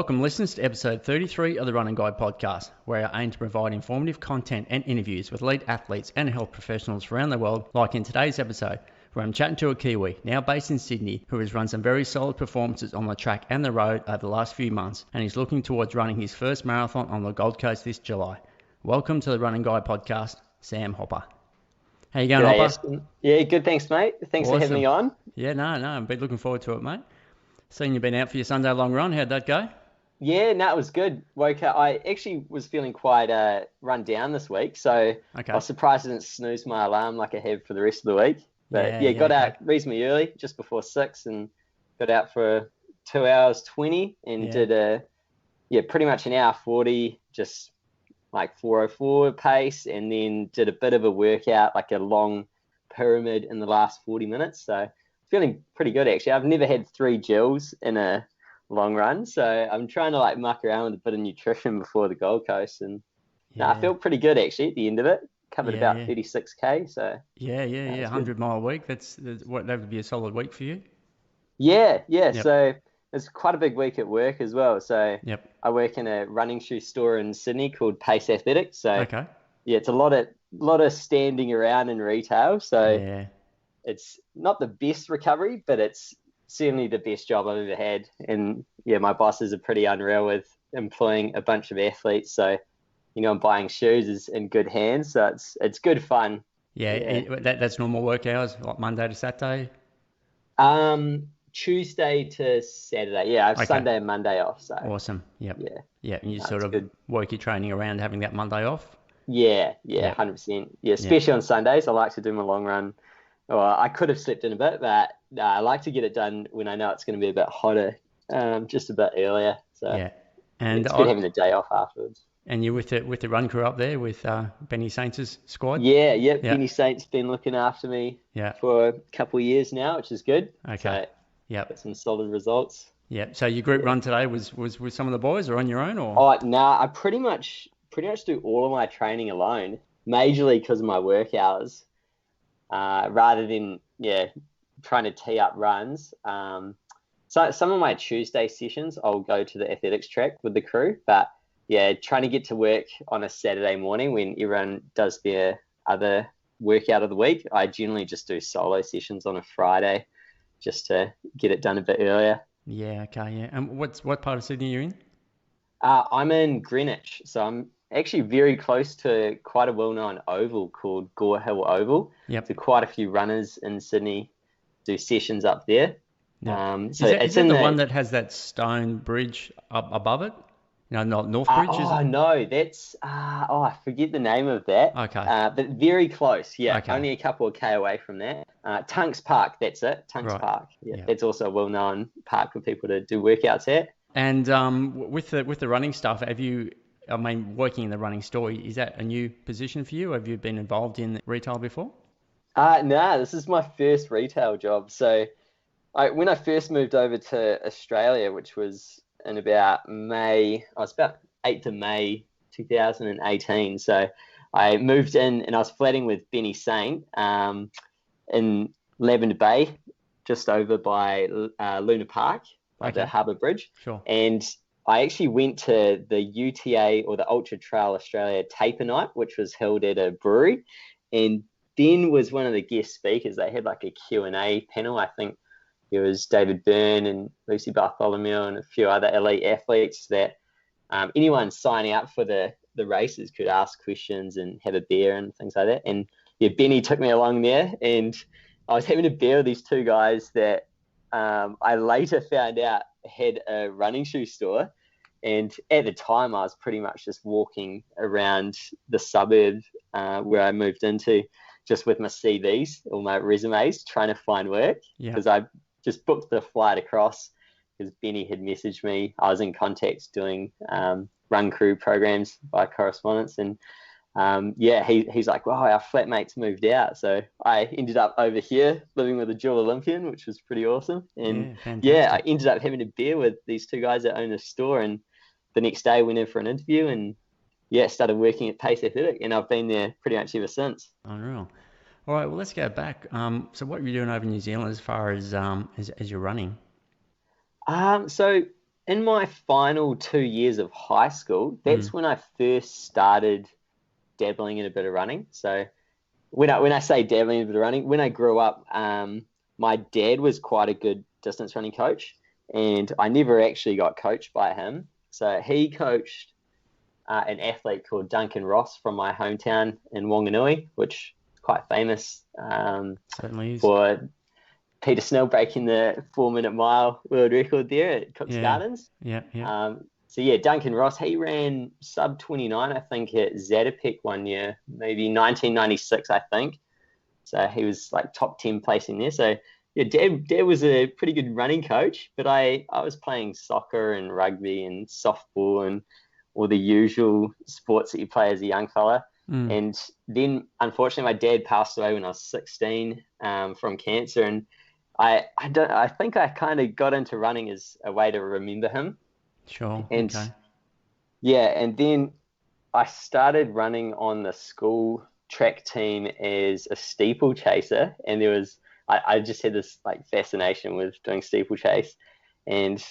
Welcome listeners to episode 33 of the Run and Guide podcast, where I aim to provide informative content and interviews with elite athletes and health professionals around the world, like in today's episode, where I'm chatting to a Kiwi, now based in Sydney, who has run some very solid performances on the track and the road over the last few months, and he's looking towards running his first marathon on the Gold Coast this July. Welcome to the Run and Guide podcast, Sam Hopper. How you going, G'day, Hopper? Aston. Yeah, good, thanks, mate. Thanks for having me on. Yeah, no, I've been looking forward to it, mate. Seen you've been out for your Sunday long run. How'd that go? Yeah, no, it was good. Woke up. I actually was feeling quite run down this week, so I was surprised I didn't snooze my alarm like I have for the rest of the week. But got out reasonably early, just before 6, and got out for 2 hours 20 and did pretty much an hour 40, just like 4:04 pace, and then did a bit of a workout, like a long pyramid in the last 40 minutes. So feeling pretty good, actually. I've never had 3 gels in a long run, so I'm trying to like muck around with a bit of nutrition before the Gold Coast, and I feel pretty good actually at the end of it. Covered about 36k, so 100-mile week. That's what, that would be a solid week for you. So it's quite a big week at work as well. So I work in a running shoe store in Sydney called Pace Athletics. So it's a lot of standing around in retail. So it's not the best recovery, but it's certainly the best job I've ever had. And my bosses are pretty unreal with employing a bunch of athletes. So, I'm buying shoes is in good hands. So it's good fun. That's normal work hours, like Monday to Saturday? Tuesday to Saturday. Yeah, I have Sunday and Monday off. So awesome. And you sort of work your training around having that Monday off? Yeah, 100%. Yeah, especially on Sundays. I like to do my long run. Well, I could have slept in a bit, but I like to get it done when I know it's going to be a bit hotter, just a bit earlier. So and it's good having a day off afterwards. And you're with the run crew up there with Benny Saints' squad? Yeah. Benny Saints been looking after me for a couple of years now, which is good. Okay. So, got some solid results. Yeah. So your group run today was with some of the boys or on your own, or? Oh, I pretty much do all of my training alone, majorly because of my work hours. Rather than trying to tee up runs. So some of my Tuesday sessions I'll go to the athletics track with the crew, but trying to get to work on a Saturday morning when everyone does their other workout of the week, I generally just do solo sessions on a Friday just to get it done a bit earlier. And what part of Sydney are you in? I'm in Greenwich, so I'm actually very close to quite a well-known oval called Gore Hill Oval. So quite a few runners in Sydney do sessions up there. Is that the one that has that stone bridge up above it? No, not North Bridge, is it? No, that's I forget the name of that. Okay. But very close. Only a couple of K away from that. Tunks Park, that's it. Tunks Park. That's also a well-known park for people to do workouts at. And with the running stuff, working in the running store, is that a new position for you? Have you been involved in retail before? No, this is my first retail job. So when I first moved over to Australia, which was in about May, I was about 8th of May 2018. So I moved in and I was flatting with Benny Saint in Lavender Bay, just over by Luna Park, by the Harbour Bridge. Sure. And I actually went to the UTA, or the Ultra Trail Australia Taper Night, which was held at a brewery. And Ben was one of the guest speakers. They had like a Q&A panel. I think it was David Byrne and Lucy Bartholomew and a few other elite athletes that anyone signing up for the races could ask questions and have a beer and things like that. And Benny took me along there, and I was having a beer with these 2 guys that I later found out had a running shoe store. And at the time, I was pretty much just walking around the suburb where I moved into, just with my CVs or my resumes, trying to find work, because I just booked the flight across because Benny had messaged me. I was in contact doing run crew programs by correspondence, and he's like, wow, our flatmates moved out. So I ended up over here living with a dual Olympian, which was pretty awesome. And I ended up having a beer with these 2 guys that own a store, and the next day went in for an interview and started working at Pace Athletic, and I've been there pretty much ever since. Unreal. All right, well, let's go back. So what were you doing over in New Zealand as far as your running? So in my final 2 years of high school, that's Mm. when I first started dabbling in a bit of running. So when I say dabbling in a bit of running, when I grew up, my dad was quite a good distance running coach, and I never actually got coached by him. So he coached an athlete called Duncan Ross from my hometown in Wanganui, which is quite famous Certainly is. for Peter Snell breaking the 4-minute mile world record there at Cook's Yeah. Gardens. Yeah. Yeah. So yeah, Duncan Ross, he ran sub 29, I think, at Zatopek one year, maybe 1996, I think. So he was like top 10 placing there. So yeah, Dad was a pretty good running coach, but I was playing soccer and rugby and softball and all the usual sports that you play as a young fella. Mm. And then unfortunately my dad passed away when I was 16 from cancer, and I think I kind of got into running as a way to remember him. Sure. And Okay. yeah, and then I started running on the school track team as a steeplechaser, and I just had this like fascination with doing steeplechase. And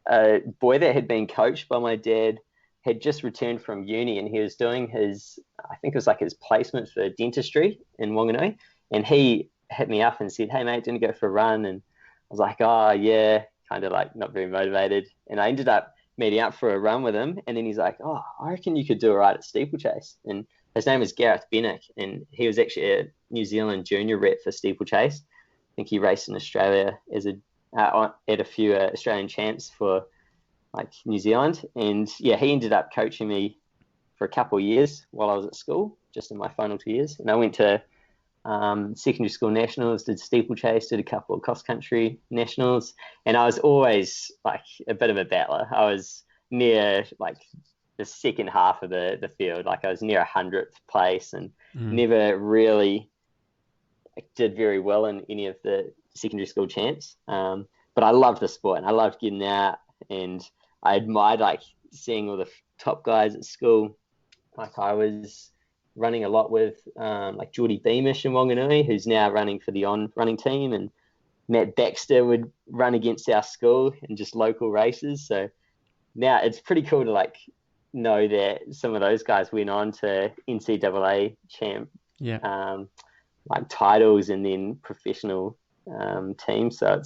a boy that had been coached by my dad had just returned from uni, and he was doing I think it was like his placement for dentistry in Wanganui, and he hit me up and said, "Hey mate, didn't go for a run?" And I was like, "Oh yeah," kind of like not very motivated, and I ended up meeting up for a run with him, and then he's like, "Oh, I reckon you could do all right at steeplechase." And his name is Gareth Bennick, and he was actually a New Zealand junior rep for steeplechase. I think he raced in Australia as at a few Australian champs for like New Zealand. And yeah, he ended up coaching me for a couple of years while I was at school, just in my final 2 years. And I went to secondary school nationals, did steeplechase, did a couple of cross country nationals, and I was always like a bit of a battler. I was near like the second half of the field, like I was near 100th place, and never really did very well in any of the secondary school champs. But I loved the sport, and I loved getting out, and I admired like seeing all the top guys at school. Like I was running a lot with like Geordie Beamish in Wanganui, who's now running for the On running team, and Matt Baxter would run against our school in just local races. So now it's pretty cool to like know that some of those guys went on to NCAA champ like titles and then professional teams. So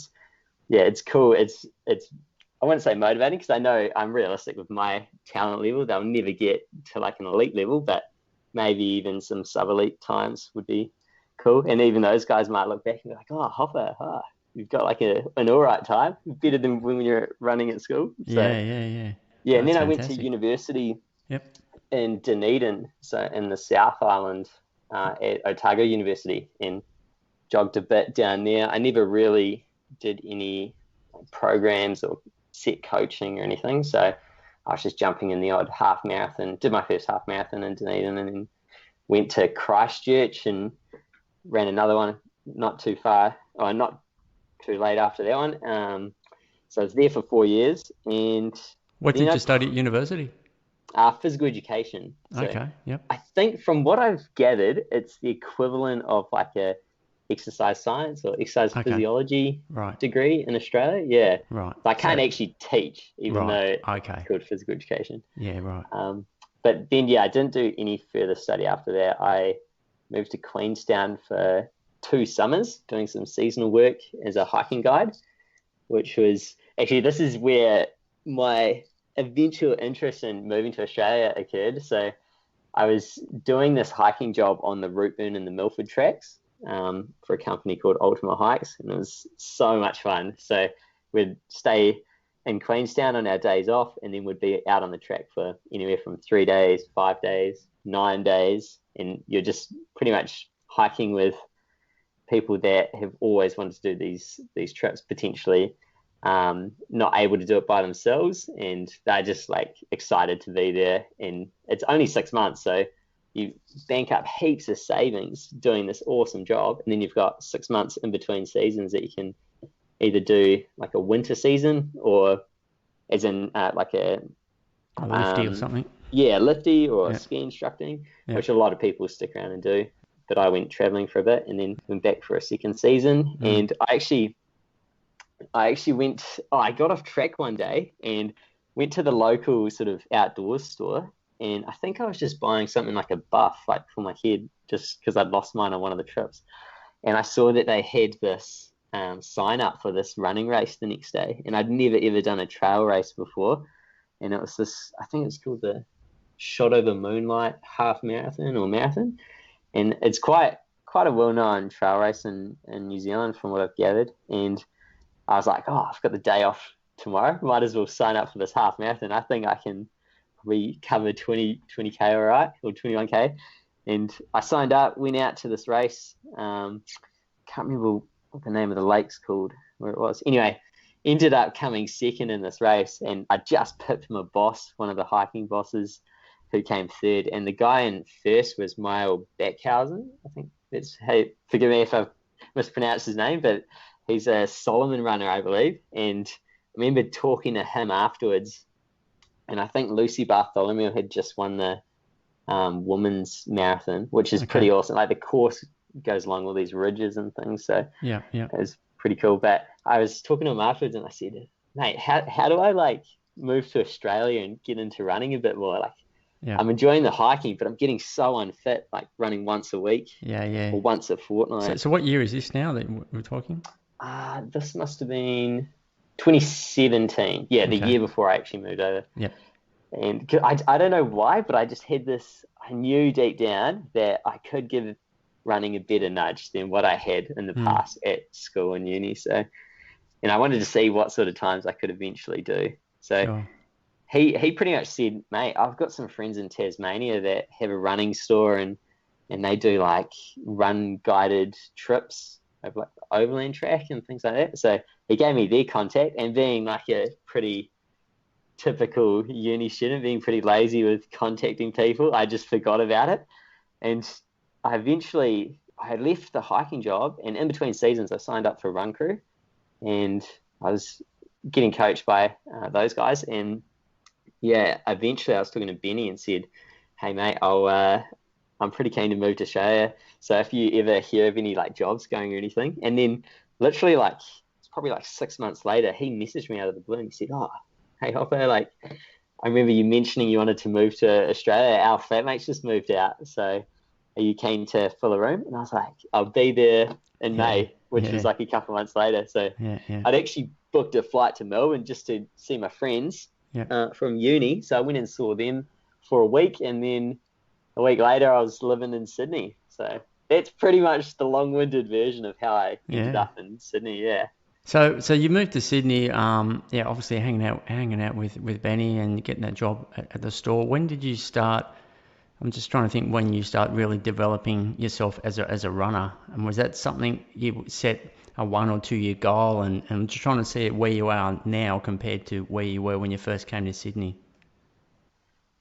it's cool. It's I wouldn't say motivating, because I know I'm realistic with my talent level. They'll never get to like an elite level, but maybe even some sub-elite times would be cool. And even those guys might look back and be like, "Oh, Hopper, you've got like an all right time, better than when you're running at school." So, yeah. And That's then I went to fantastic. university in Dunedin, so in the South Island, at Otago University, and jogged a bit down there. I never really did any programs or set coaching or anything, so I was just jumping in the odd half marathon. Did my first half marathon in Dunedin, and then went to Christchurch and ran another one not too late after that one. So I was there for 4 years, and What then did you study at university? Physical education. So Okay. Yep. I think from what I've gathered, it's the equivalent of like a exercise science or exercise physiology degree in Australia. Yeah. Right. So I can't actually teach, even though it's called physical education. Yeah. Right. But then, I didn't do any further study after that. I moved to Queenstown for 2 summers doing some seasonal work as a hiking guide, which was actually, this is where my eventual interest in moving to Australia occurred. So I was doing this hiking job on the Routeburn and the Milford tracks for a company called Ultimate Hikes, and it was so much fun. So we'd stay in Queenstown on our days off, and then we'd be out on the track for anywhere from 3 days, 5 days, 9 days, and you're just pretty much hiking with people that have always wanted to do these trips, potentially not able to do it by themselves, and they're just like excited to be there. And it's only 6 months, so you bank up heaps of savings doing this awesome job, and then you've got 6 months in between seasons that you can either do like a winter season, or as in like a lifty or something. Lifty or ski instructing, which a lot of people stick around and do. But I went traveling for a bit and then went back for a second season. And I actually went, I got off track one day, and went to the local sort of outdoors store, and I think I was just buying something like a buff, like for my head, just because I'd lost mine on one of the trips. And I saw that they had this sign up for this running race the next day, and I'd never ever done a trail race before. And it was this, I think it's called the Shot Over Moonlight half marathon or marathon, and it's quite a well-known trail race in New Zealand from what I've gathered. And I was like, oh, I've got the day off tomorrow. Might as well sign up for this half marathon. I think I can probably cover 20K all right, or 21K. And I signed up, went out to this race. Can't remember what the name of the lake's called, where it was. Anyway, ended up coming second in this race, and I just pipped my boss, one of the hiking bosses, who came third. And the guy in first was Mile Backhausen. I think it's, hey, forgive me if I've mispronounced his name, but he's a Solomon runner, I believe. And I remember talking to him afterwards, and I think Lucy Bartholomew had just won the women's marathon, which is pretty awesome. Like the course goes along all these ridges and things, so yeah, it was pretty cool. But I was talking to him afterwards, and I said, mate, how do I like move to Australia and get into running a bit more? Like, I'm enjoying the hiking, but I'm getting so unfit, like running once a week, or once a fortnight. So what year is this now that we're talking? This must have been 2017. Yeah, the year before I actually moved over. Yep. And I don't know why, but I just had this, I knew deep down that I could give running a better nudge than what I had in the past at school and uni. So, and I wanted to see what sort of times I could eventually do. So he pretty much said, mate, I've got some friends in Tasmania that have a running store, and they do like run guided trips over like overland track and things like that. So he gave me their contact, and being like a pretty typical uni student, being pretty lazy with contacting people, I just forgot about it. And I had left the hiking job, and in between seasons I signed up for Run Crew, and I was getting coached by those guys. And eventually I was talking to Benny and said, hey mate, I'm pretty keen to move to Australia, so if you ever hear of any like jobs going or anything. And then literally like it's probably like 6 months later, he messaged me out of the blue and he said, oh, hey Hopper, like I remember you mentioning you wanted to move to Australia. Our flatmates just moved out, so are you keen to fill a room? And I was like, I'll be there in May, which was like a couple months later. So I'd actually booked a flight to Melbourne just to see my friends from uni. So I went and saw them for a week, and then a week later I was living in Sydney. So that's pretty much the long-winded version of how I ended up in Sydney. So you moved to Sydney, obviously hanging out with Benny and getting that job at the store. When did you start? I'm just trying to think when you start really developing yourself as a runner. And was that something you set a 1 or 2 year goal? And I'm just trying to see where you are now compared to where you were when you first came to Sydney.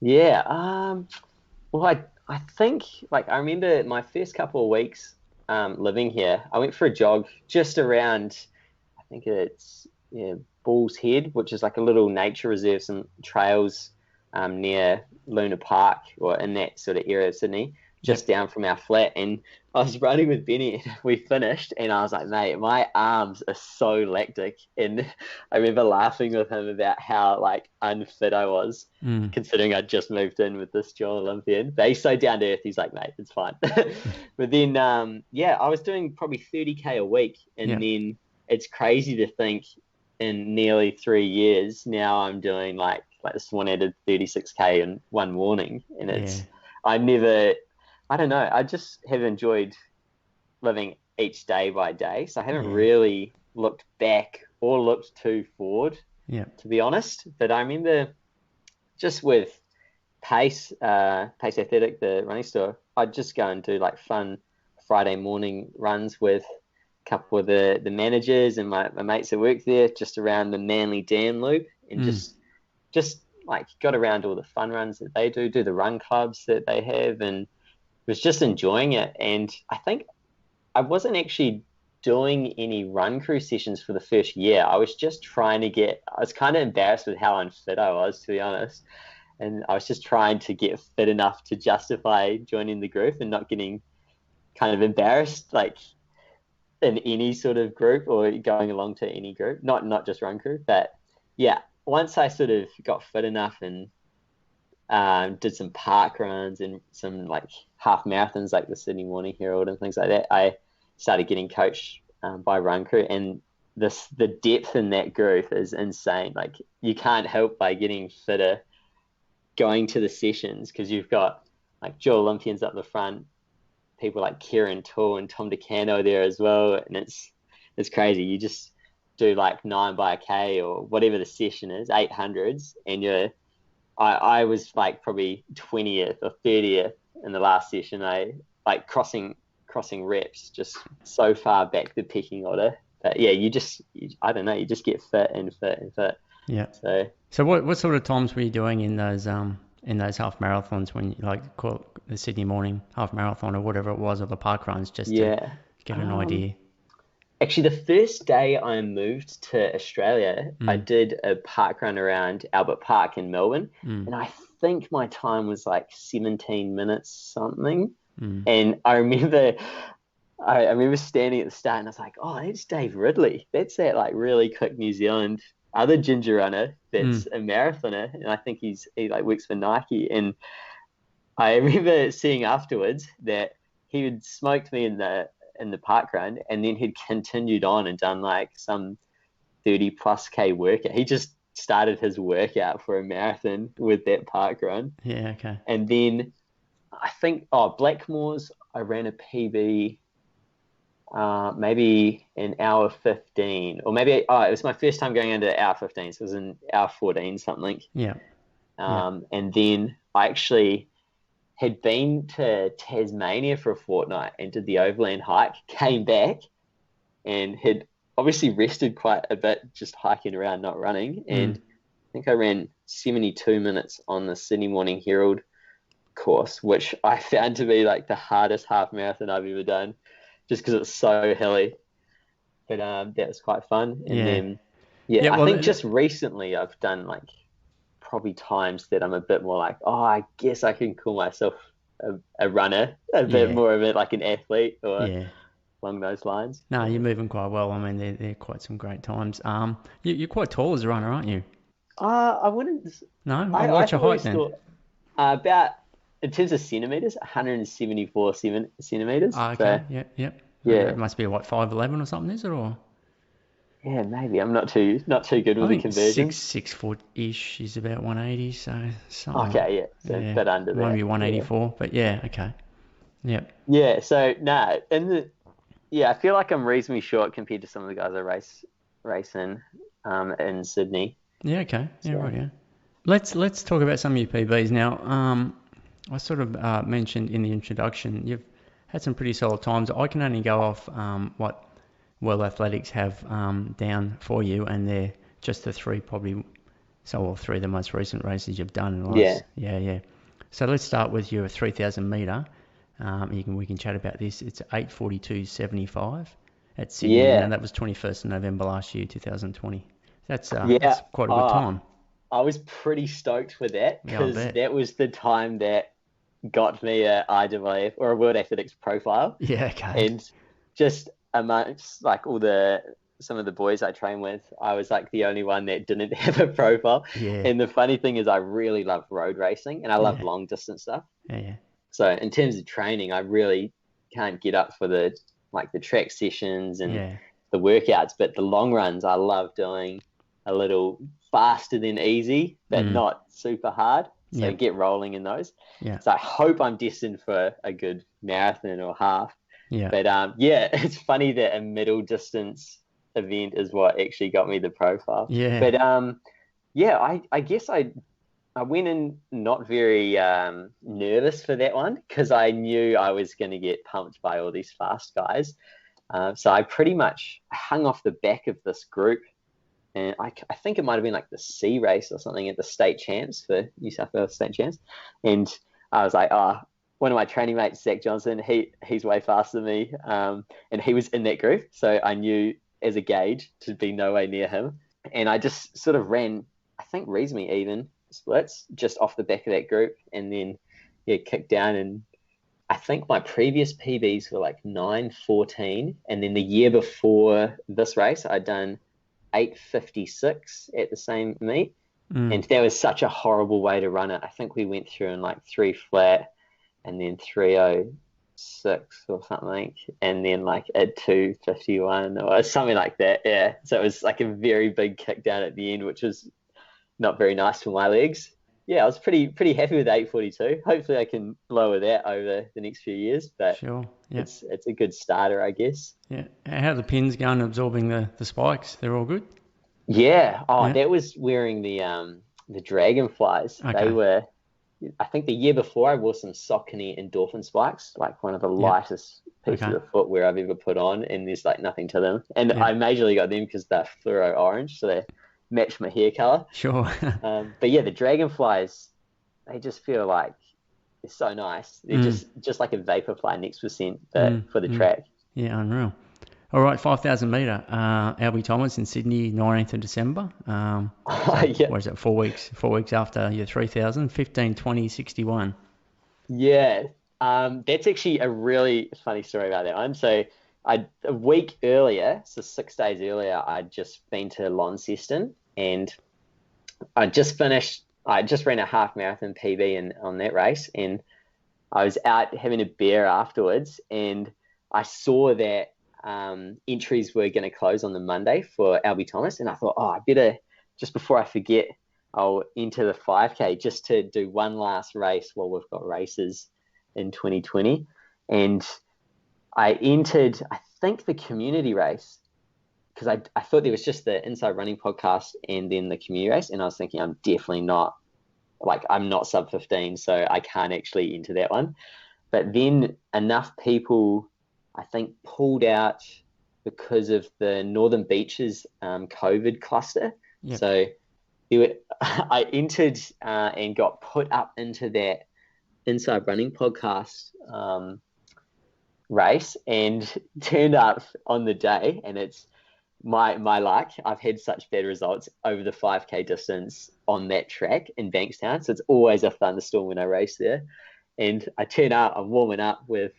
Well, I think like I remember my first couple of weeks living here. I went for a jog just around, I think it's Bull's Head, which is like a little nature reserve, some trails near Luna Park or in that sort of area of Sydney, just down from our flat. And I was running with Benny, and we finished, and I was like, mate, my arms are so lactic. And I remember laughing with him about how like unfit I was, considering I'd just moved in with this John Olympian. But he's so down to earth, he's like, mate, it's fine. But then I was doing probably 30K a week, and then it's crazy to think in nearly 3 years now I'm doing like this one added 36K in one morning. And it's I don't know, I just have enjoyed living each day by day, so I haven't really looked back or looked too forward, to be honest. But I remember just with Pace Athletic, the running store, I'd just go and do like fun Friday morning runs with a couple of the managers and my mates that work there, just around the Manly Dam loop, and just like got around all the fun runs that they do the run clubs that they have, and was just enjoying it. And I think I wasn't actually doing any Run Crew sessions for the first year. I was just trying to I was kind of embarrassed with how unfit I was, to be honest. And I was just trying to get fit enough to justify joining the group and not getting kind of embarrassed, like in any sort of group or going along to any group, not just Run Crew. But once I sort of got fit enough and did some park runs and some like half marathons like the Sydney Morning Herald and things like that, I started getting coached by Run Crew, and the depth in that group is insane. Like, you can't help by getting fitter going to the sessions, because you've got like dual Olympians up the front, people like Kieran Toole and Tom DeCano there as well, and it's crazy. You just do like 9 by a K or whatever the session is, 800s, and I was like probably 20th or 30th in the last session. I like crossing reps just so far back the pecking order. But yeah, I don't know, you just get fit and fit and fit. Yeah. So what sort of times were you doing in those half marathons, when you like call it the Sydney Morning Half Marathon or whatever it was, or the park runs, just to get an idea? Actually, the first day I moved to Australia, I did a park run around Albert Park in Melbourne, and I think my time was like 17 minutes something. And I remember standing at the start, and I was like, oh, that's Dave Ridley. That's that like really quick New Zealand other ginger runner that's a marathoner, and I think he like works for Nike. And I remember seeing afterwards that he had smoked me in the park run, and then he'd continued on and done like some 30+ K workout. He just started his workout for a marathon with that park run. Yeah, okay. And then I think Blackmore's, I ran a PB maybe an hour 15, or maybe it was my first time going under hour 15, so it was an hour 14 something. And then I actually had been to Tasmania for a fortnight and did the overland hike, came back and had obviously rested quite a bit just hiking around, not running, and I think I ran 72 minutes on the Sydney Morning Herald course, which I found to be like the hardest half marathon I've ever done, just because it's so hilly. But that was quite fun. And then I think just recently I've done like probably times that I'm a bit more like, oh, I guess I can call myself a runner, a bit more of it like an athlete, or along those lines. No, you're moving quite well. I mean, they're quite some great times. You're quite tall as a runner, aren't you? I wouldn't. No, what's your height then? About, in terms of centimeters, 174 centimeters. Oh, okay. So, yeah. Yeah. It must be what, 5'11" or something, is it, or? Yeah, maybe. I'm not too good with the conversions. 6 foot ish is about 180, so something. Okay, yeah, so a bit under that. Maybe 184, but yeah, okay. Yep. Yeah, so I feel like I'm reasonably short compared to some of the guys I race in Sydney. Yeah, okay. Yeah, right, yeah. Let's talk about some of your PBs now. I sort of mentioned in the introduction, you've had some pretty solid times. I can only go off what World Athletics have down for you, and they're just the three of the most recent races you've done in the last. Yeah. So let's start with your 3,000 metre. We can chat about this. It's 8:42.75 at Sydney, and that was 21st of November last year, 2020. That's quite a good time. I was pretty stoked with that, because that was the time that got me a IAAF or a World Athletics profile. Yeah, okay. And just amongst like some of the boys I train with, I was like the only one that didn't have a profile. Yeah. And the funny thing is, I really love road racing, and I love long distance stuff. Yeah. So in terms of training, I really can't get up for the track sessions and the workouts, but the long runs I love doing a little faster than easy, but not super hard. So get rolling in those. Yeah. So I hope I'm destined for a good marathon or half. Yeah. But it's funny that a middle distance event is what actually got me the profile. Yeah. But I guess I went in not very nervous for that one, because I knew I was going to get pumped by all these fast guys. So I pretty much hung off the back of this group. And I think it might have been like the C race or something at the state champs, for New South Wales state champs. And I was like, one of my training mates, Zach Johnson, he's way faster than me. And he was in that group. So I knew as a gauge to be no way near him. And I just sort of ran, I think, reasonably even splits just off the back of that group. And then, kicked down. And I think my previous PBs were like 9:14. And then the year before this race, I'd done 8:56 at the same meet. And that was such a horrible way to run it. I think we went through in like 3 flat and then 3:06 or something, and then like at 2:51 or something like that. Yeah. So it was like a very big kick down at the end, which was not very nice for my legs. Yeah, I was pretty happy with 8:42. Hopefully I can lower that over the next few years, but Sure. Yeah. it's a good starter, I guess. Yeah. How are the pins going absorbing the spikes? They're all good? Yeah. Oh, Yeah. that was wearing the dragonflies. Okay. They were, I think the year before I wore some Saucony endorphin spikes, like one of the lightest pieces Okay. of footwear I've ever put on, and there's like nothing to them. And Yeah. I majorly got them because they're fluoro orange, so they match my hair color. Sure. But yeah, the dragonflies, they just feel like they're so nice. They're just like a Vaporfly Next Percent, but for the track. Yeah, unreal. All right, 5,000 metre. Albie Thomas in Sydney, 19th of December. Yeah. What is it, 4 weeks? 4 weeks after your 3,000, 15, 20, 61. Yeah. That's actually a really funny story about that one. So a week earlier, so 6 days earlier, I'd just been to Launceston, and I just ran a half marathon PB on that race, and I was out having a beer afterwards, and I saw that entries were going to close on the Monday for Albie Thomas, and I thought, I better, just before I forget, I'll enter the 5K just to do one last race while we've got races in 2020. And I entered, I think, the community race, because I thought there was just the Inside Running podcast and then the community race, and I was thinking I'm definitely not, like, I'm not sub 15, so I can't actually enter that one. But then enough people, I think, pulled out because of the Northern Beaches COVID cluster. Yep. So I entered and got put up into that Inside Running podcast race, and turned up on the day, and it's my luck. I've had such bad results over the 5K distance on that track in Bankstown, so it's always a thunderstorm when I race there. And I turn up, I'm warming up with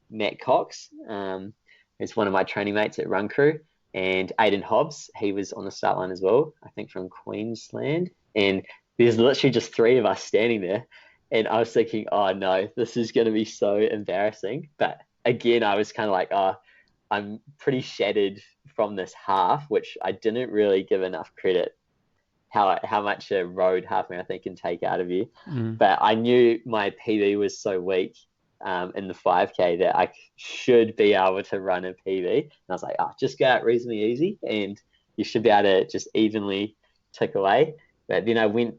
Matt Cox, who's one of my training mates at Run Crew, and Aidan Hobbs. He was on the start line as well, I think from Queensland. And there's literally just 3 of us standing there. And I was thinking, oh no, this is going to be so embarrassing. But again, I was kind of like, I'm pretty shattered from this half, which I didn't really give enough credit how much a road half marathon can take out of you. But I knew my PB was so weak in the 5K that I should be able to run a PB. And I was like, just go out reasonably easy and you should be able to just evenly tick away. But then I went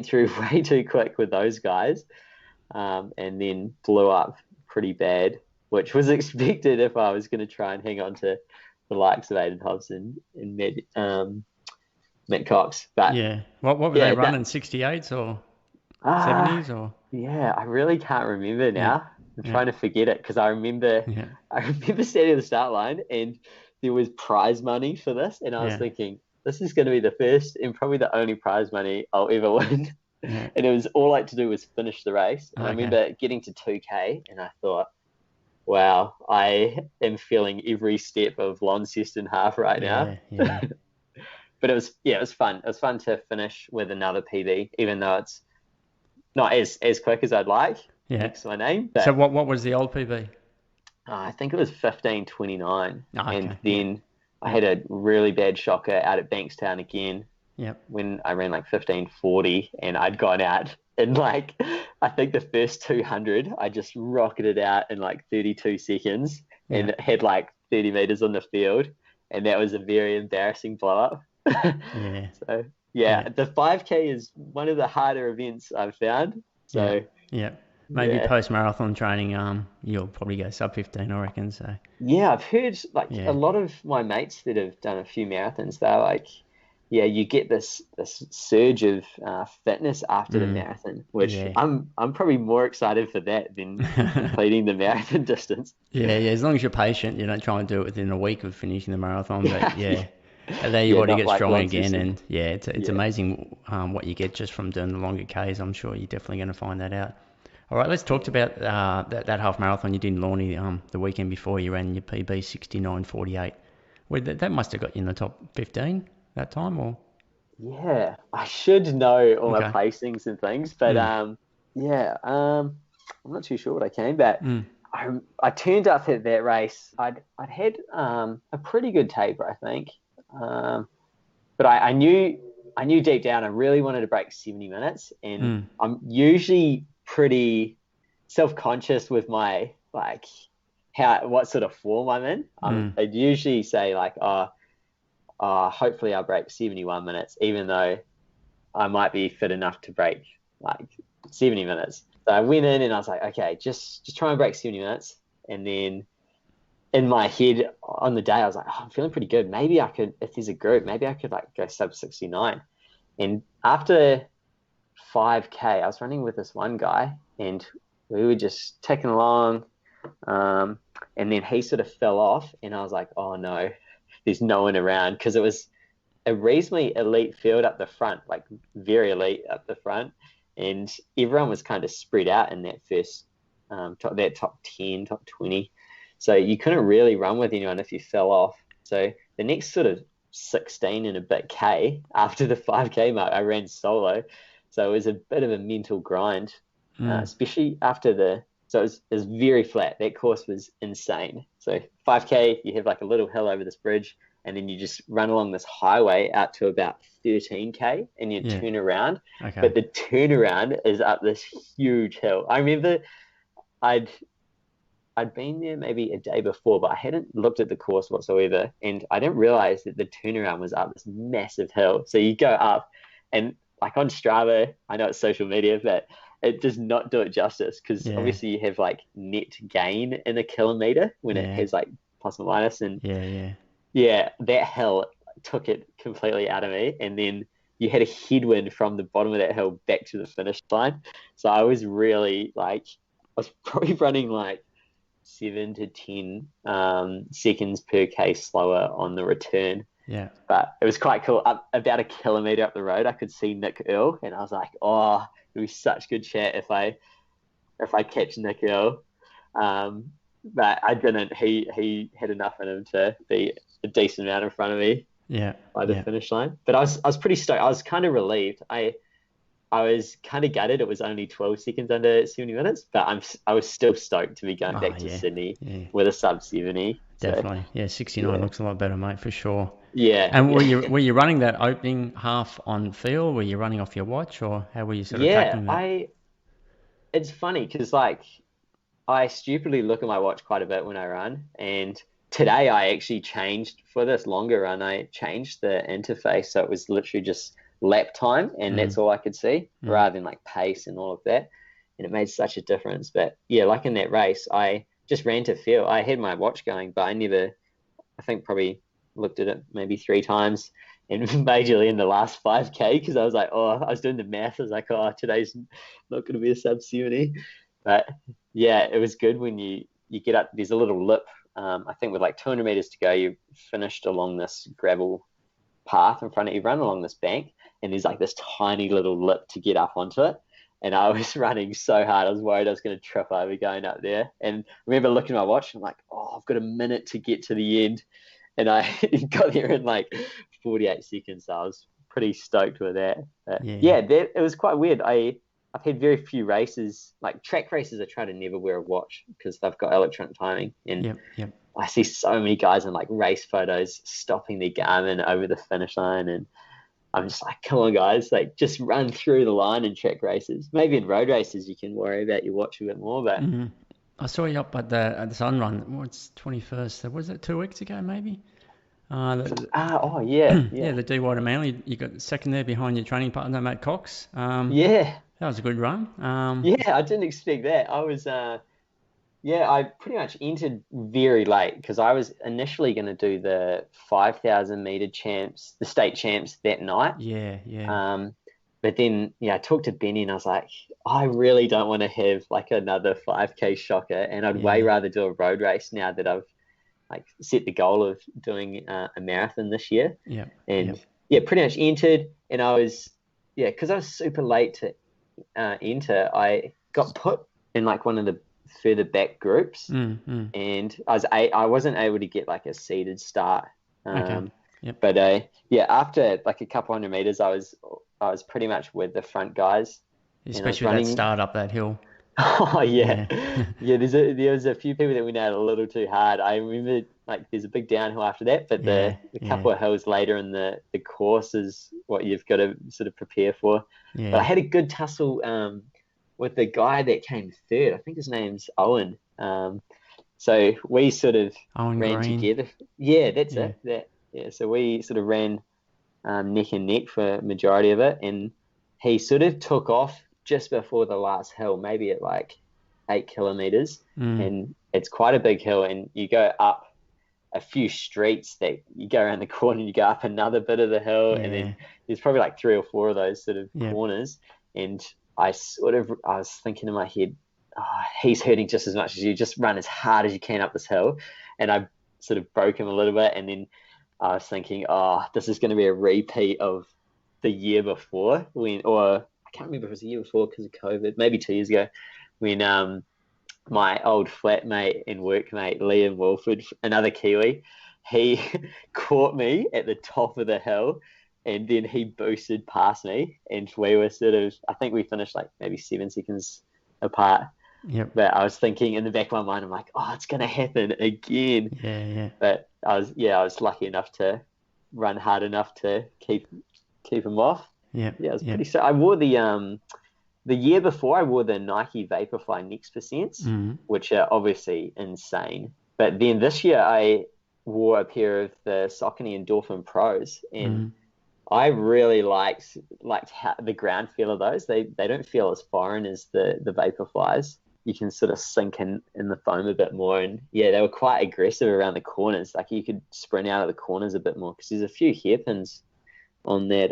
through way too quick with those guys, and then blew up pretty bad, which was expected if I was going to try and hang on to the likes of Aidan Hobbs and Matt Cox. But yeah, what were they running? 68s or 70s or? Yeah, I really can't remember now. I'm trying to forget it, because I remember standing at the start line and there was prize money for this, and I was thinking, this is going to be the first and probably the only prize money I'll ever win. And it was all I had to do was finish the race. And I remember getting to 2K and I thought, wow, I am feeling every step of Launceston half right now. Yeah. But it was fun. It was fun to finish with another PB, even though it's not as quick as I'd like. Next to my name. But, so what was the old PB? I think it was 15:29. And then I had a really bad shocker out at Bankstown again. When I ran like 15:40, and I'd gone out in like, I think the first 200, I just rocketed out in like 32 seconds and had like 30 meters on the field. And that was a very embarrassing blow up. So the 5K is one of the harder events I've found. So maybe post marathon training, you'll probably go sub 15, I reckon. So I've heard like a lot of my mates that have done a few marathons, they're like, you get this surge of fitness after the marathon, which I'm probably more excited for that than completing the marathon distance. As long as you're patient, you don't try and do it within a week of finishing the marathon. But and then your body gets strong again, and it's amazing what you get just from doing the longer Ks. I'm sure you're definitely going to find that out. All right, let's talk about that half marathon you did in Lorne the weekend before. You ran your PB 69:48. Well, that must have got you in the top 15 that time, or? Yeah, I should know all my Okay. placings and things, but Mm. I'm not too sure what I came back. Mm. I turned up at that race. I'd had a pretty good taper, I think, but I knew deep down I really wanted to break 70 minutes, and Mm. I'm usually pretty self-conscious with my like what sort of form I'm in. Mm. I'd usually say like, hopefully I'll break 71 minutes, even though I might be fit enough to break like 70 minutes. So I went in and I was like, okay, just try and break 70 minutes. And then in my head on the day, I was like, I'm feeling pretty good. Maybe I could, if there's a group, maybe I could like go sub 69. And after 5K, I was running with this one guy and we were just ticking along. And then he sort of fell off and I was like, oh no, there's no one around, because it was a reasonably elite field up the front, like very elite up the front, and everyone was kind of spread out in that first top 10, top 20. So you couldn't really run with anyone if you fell off. So the next sort of 16 and a bit K after the 5K mark, I ran solo. So it was a bit of a mental grind, especially after so it was very flat. That course was insane. So 5K, you have like a little hill over this bridge, and then you just run along this highway out to about 13K and you turn around. Okay. But the turnaround is up this huge hill. I remember I'd been there maybe a day before, but I hadn't looked at the course whatsoever. And I didn't realize that the turnaround was up this massive hill. So you go up, and like on Strava, I know it's social media, but it does not do it justice, because obviously you have like net gain in a kilometer when it has like plus or minus. And that hill took it completely out of me. And then you had a headwind from the bottom of that hill back to the finish line. So I was really like, I was probably running like 7 to 10 seconds per K slower on the return. Yeah. But it was quite cool. Up about a kilometer up the road, I could see Nick Earl, and I was like, oh, it'll be such good chat if I catch Nick Earl. But I didn't. He had enough in him to be a decent amount in front of me by the finish line. But I was pretty stoked. I was kind of relieved. I was kind of gutted. It was only 12 seconds under 70 minutes, but I was still stoked to be going back to Sydney with a sub 70. Definitely. So, 69 looks a lot better, mate, for sure. Yeah. And were you running that opening half on feel? Were you running off your watch, or how were you sort of tackling that? It's funny because like I stupidly look at my watch quite a bit when I run, and today I actually changed for this longer run. I changed the interface so it was literally just lap time, and that's all I could see, rather than like pace and all of that. And it made such a difference. But yeah, like in that race, I just ran to feel. I had my watch going, but I think probably looked at it maybe 3 times, and majorly in the last 5K, because I was like, I was doing the math. I was like, today's not going to be a sub 70. But yeah, it was good when you get up. There's a little lip. I think with like 200 meters to go, you finished along this gravel path in front of you, run along this bank, and there's like this tiny little lip to get up onto it. And I was running so hard, I was worried I was going to trip over going up there. And I remember looking at my watch, and I'm like, I've got a minute to get to the end. And I got there in like 48 seconds. So I was pretty stoked with that. But it was quite weird. I've had very few races, like track races, I try to never wear a watch because they've got electronic timing. And I see so many guys in like race photos stopping their Garmin over the finish line, and I'm just like, come on, guys, like just run through the line in track races. Maybe in road races you can worry about your watch a bit more, but I saw you up at the Sun Run. What's 21st? Was it 2 weeks ago, maybe? yeah. The D Water Manly. You got second there behind your training partner, Matt Cox. That was a good run. I didn't expect that. I pretty much entered very late because I was initially going to do the 5,000 meter champs, the state champs that night. But then, I talked to Benny and I was like, I really don't want to have like another 5K shocker, and I'd way rather do a road race now that I've like set the goal of doing a marathon this year. Pretty much entered, and I was, because I was super late to enter, I got put in like one of the further back groups, and I wasn't able to get like a seated start. Yep. But yeah, after like a couple hundred meters, I was pretty much with the front guys, and I was Especially with that running. start up that hill. Oh yeah, Yeah. yeah. There was a few people that went out a little too hard. I remember like there's a big downhill after that, but Yeah. the Yeah. couple of hills later in the course is what you've got to sort of prepare for. But I Yeah. had a good tussle with the guy that came third. I think his name's Owen. So we sort of Owen ran Green. together. Yeah, that's Yeah. it. That yeah. So we sort of ran neck and neck for a majority of it, and he sort of took off just before the last hill, maybe at like 8 kilometers, Mm. and it's quite a big hill, and you go up a few streets that you go around the corner and you go up another bit of the hill, and Yeah. then there's probably like three or four of those sort of Yep. corners, and I was thinking in my head, oh, he's hurting just as much as you, just run as hard as you can up this hill, and I sort of broke him a little bit, and then I was thinking, oh, this is going to be a repeat of the year before or I can't remember if it was the year before because of COVID, maybe 2 years ago, when my old flatmate and workmate Liam Wilford, another Kiwi, he caught me at the top of the hill, and then he boosted past me, and we were sort of, I think we finished like maybe 7 seconds apart. Yep. But I was thinking in the back of my mind, I'm like, oh, it's gonna happen again. Yeah. Yeah. But I was lucky enough to run hard enough to keep him off. Yep. Yeah, it was Yep. pretty. So I wore the year before I wore the Nike Vaporfly Next Percents, Mm. which are obviously insane. But then this year I wore a pair of the Saucony Endorphin Pros, and Mm. I really liked how, the ground feel of those. They don't feel as foreign as the Vaporflies. You can sort of sink in the foam a bit more, and yeah, they were quite aggressive around the corners. Like you could sprint out of the corners a bit more because there's a few hairpins on that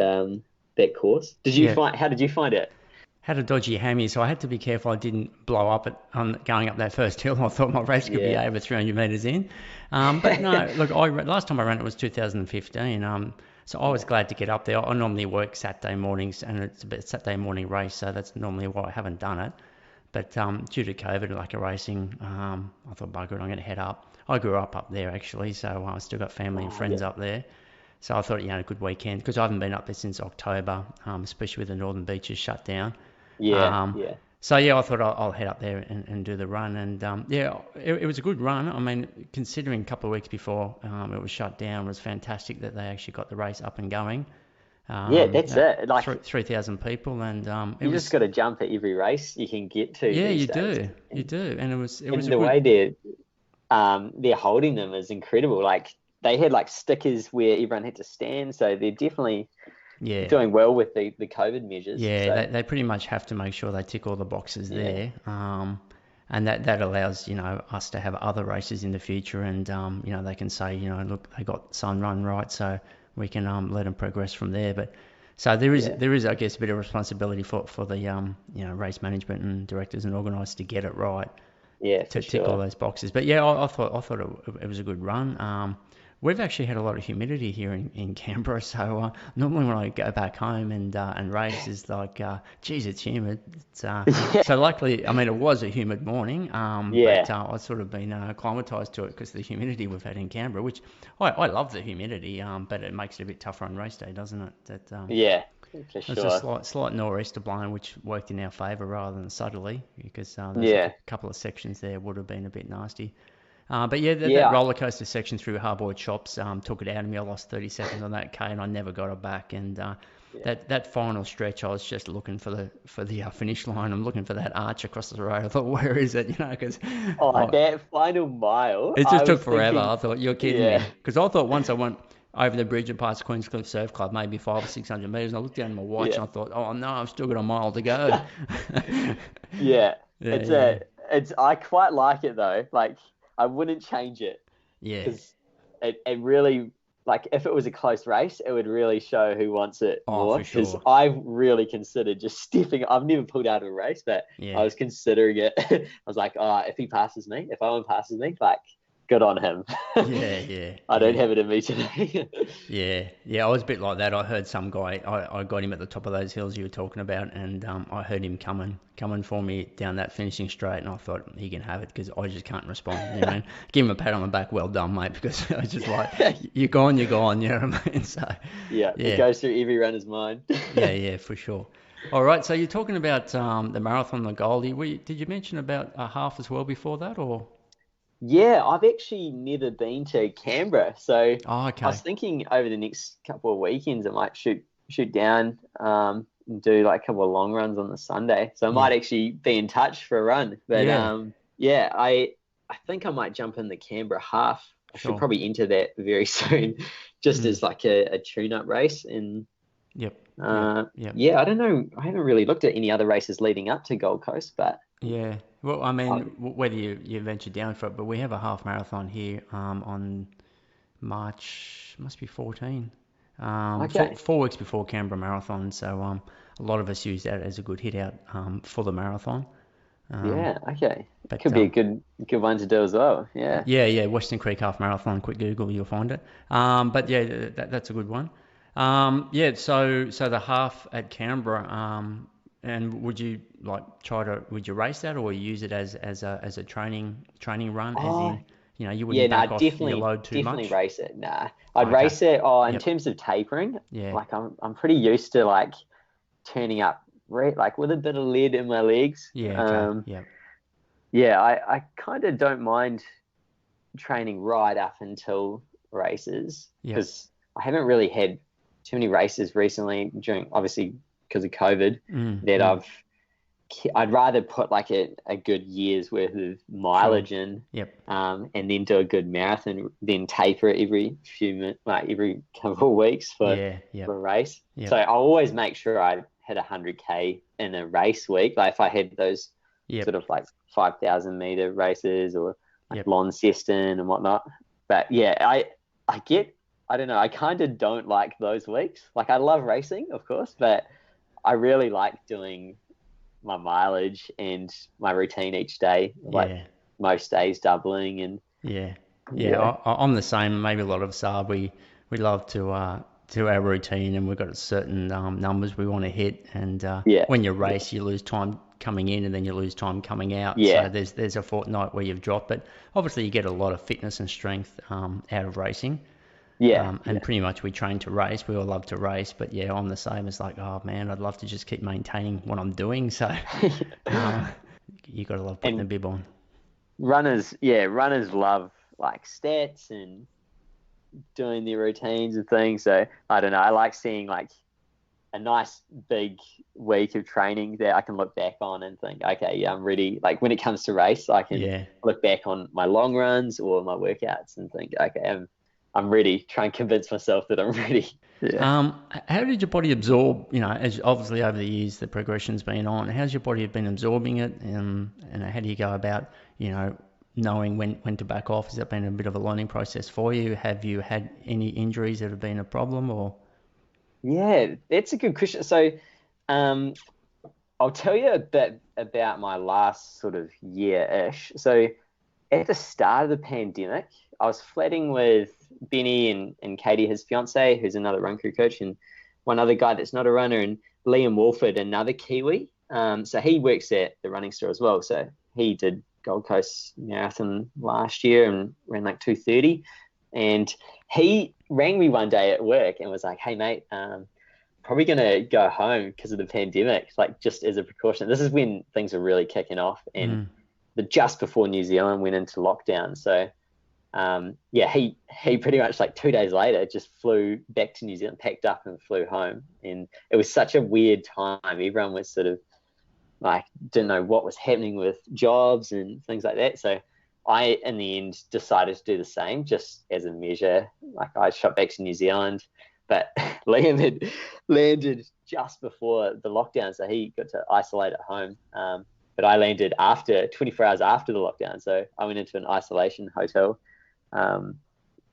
course. Yeah. How did you find it? Had a dodgy hammy, so I had to be careful I didn't blow up on going up that first hill. I thought my race could be Yeah. over 300 metres in. But no, look, last time I ran it was 2015. So I was glad to get up there. I normally work Saturday mornings, and it's a bit Saturday morning race, so that's normally why I haven't done it. But due to COVID, like a racing, I thought, bugger it, I'm going to head up. I grew up there actually, so I still got family and Oh, yeah. friends up there. So I thought, a good weekend because I haven't been up there since October, especially with the Northern Beaches shut down. Yeah, Um, yeah. so yeah, I thought I'll head up there and do the run, and yeah, it was a good run. I mean, considering a couple of weeks before it was shut down, it was fantastic that they actually got the race up and going. Yeah, that's it. Like 3,000 people, and it you just was got to jump at every race you can get to yeah, these you days. do, you And, do, and it was and a the good way they're holding them is incredible. Like they had like stickers where everyone had to stand, so they're definitely yeah. doing well with the COVID measures. Yeah, So they pretty much have to make sure they tick all the boxes yeah, there, and that allows us to have other races in the future, and they can say look, they got Sun Run right, so we can let them progress from there. But so yeah, there is I guess a bit of responsibility for the race management and directors and organisers to get it right yeah, to for tick all sure. those boxes. But yeah, I thought it was a good run. We've actually had a lot of humidity here in Canberra, so normally when I go back home and race is like, geez, it's humid. Yeah, So luckily, I mean, it was a humid morning, but yeah, I've sort of been acclimatised to it because of the humidity we've had in Canberra, which I love the humidity, but it makes it a bit tougher on race day, doesn't it? yeah, for There's a sure. slight nor'easter blowing, which worked in our favour rather than southerly, because there's a Yeah, couple of sections there would have been a bit nasty. But yeah, that yeah, roller coaster section through Harbour Shops took it out of me. I lost 30 seconds on that K, and I never got it back. And yeah. that final stretch, I was just looking for the finish line. I'm looking for that arch across the road. I thought, where is it? Because Oh, that final mile, it I just took was forever. thinking, I thought, you're kidding yeah, me. Because I thought once I went over the bridge and past Queenscliff Surf Club, maybe 500 or 600 metres, and I looked down at my watch yeah. and I thought, oh no, I've still got a mile to go. Yeah, Yeah, it's yeah, I quite like it though. Like I wouldn't change it yeah. because it really like if it was a close race, it would really show who wants it Oh, more. for Because sure. I really considered just stepping. I've never pulled out of a race, but I Yeah. was considering it. I was like, oh, if he passes me, if Owen passes me, like good on him. Yeah, yeah, I don't yeah. have it in me today. Yeah. I was a bit like that. I heard some guy. I got him at the top of those hills you were talking about, and I heard him coming for me down that finishing straight, and I thought he can have it because I just can't respond. You know, and give him a pat on the back, well done, mate, because I was just like, you're gone, you're gone. You know what I mean? So, Yeah, it yeah, goes through every runner's mind. yeah, for sure. All right, so you're talking about the marathon, the goal. Did you mention about a half as well before that, or? Yeah, I've actually never been to Canberra, so Oh, I was okay. thinking over the next couple of weekends I might shoot down and do like a couple of long runs on the Sunday. So I Yeah, might actually be in touch for a run. But yeah, yeah, I think I might jump in the Canberra half. I should sure. probably enter that very soon, just Mm. as like a tune-up race. And Yep, yep, uh, yep. yeah, I don't know. I haven't really looked at any other races leading up to Gold Coast, but Yeah. Well, I mean, I, whether you venture down for it, but we have a half marathon here on March, must be 14. okay. 4 weeks before Canberra Marathon, so a lot of us use that as a good hit out for the marathon. Um, Yeah, okay. but Could be a good one to do as well. Yeah. yeah, Western Creek Half Marathon. Quick Google, you'll find it. But yeah, that's a good one. Yeah, so the half at Canberra. And would you would you race that or use it as a training run? As Oh, in, you yeah, wouldn't no, back off your definitely load too definitely much. race it. Nah. I'd Okay. race it in Yep. terms of tapering, Yeah. like I'm pretty used to like turning up like with a bit of lead in my legs. Yeah. Okay. Yep. Yeah, I kind of don't mind training right up until races Yep. because I haven't really had too many races recently during obviously because of COVID Mm, that mm. I'd rather put like a good year's worth of Sure. mileage in, Yep. and then do a good marathon, then taper it every few minutes, like every couple of weeks Yeah. for Yep. a race. So Yep. I always make sure I hit 100K in a race week. Like if I had those Yep. sort of like 5,000 meter races or like Yep. Launceston and whatnot. But yeah, I get, I don't know, I kind of don't like those weeks. Like I love racing, of course, but I really like doing my mileage and my routine each day, like Yeah. most days doubling and Yeah, yeah, yeah, I'm the same. Maybe a lot of us are. We love to do our routine, and we've got certain numbers we want to hit. And yeah, when you yeah, race, you lose time coming in, and then you lose time coming out. So yeah, there's a fortnight where you've dropped, but obviously you get a lot of fitness and strength out of racing. yeah, And yeah. pretty much we train to race. We all love to race, but yeah, I'm the same. It's like, oh man, I'd love to just keep maintaining what I'm doing. So uh, you got to love putting the And bib on. runners love like stats and doing their routines and things. So I don't know. I like seeing like a nice big week of training that I can look back on and think, okay, yeah, I'm ready. Like when it comes to race, I can Yeah. look back on my long runs or my workouts and think, okay, I'm ready. Try and convince myself that I'm ready. Yeah. How did your body absorb, as obviously over the years the progression's been on, how's your body been absorbing it and how do you go about, knowing when to back off? Has that been a bit of a learning process for you? Have you had any injuries that have been a problem or? Yeah, that's a good question. So, um, I'll tell you a bit about my last sort of year-ish. So, at the start of the pandemic, I was flatting with Benny and Katie, his fiance, who's another run crew coach, and one other guy that's not a runner, and Liam Wolford, another Kiwi. So he works at the running store as well. So he did Gold Coast Marathon last year and ran like 2:30. And he rang me one day at work and was like, "Hey mate, probably gonna go home because of the pandemic, like just as a precaution." This is when things are really kicking off, and Mm, just before New Zealand went into lockdown. So yeah, he pretty much like 2 days later just flew back to New Zealand, packed up and flew home. And it was such a weird time. Everyone was sort of like didn't know what was happening with jobs and things like that. So I, in the end, decided to do the same just as a measure. Like I shot back to New Zealand, but Liam had landed just before the lockdown, so he got to isolate at home. But I landed after 24 hours after the lockdown, so I went into an isolation hotel, um,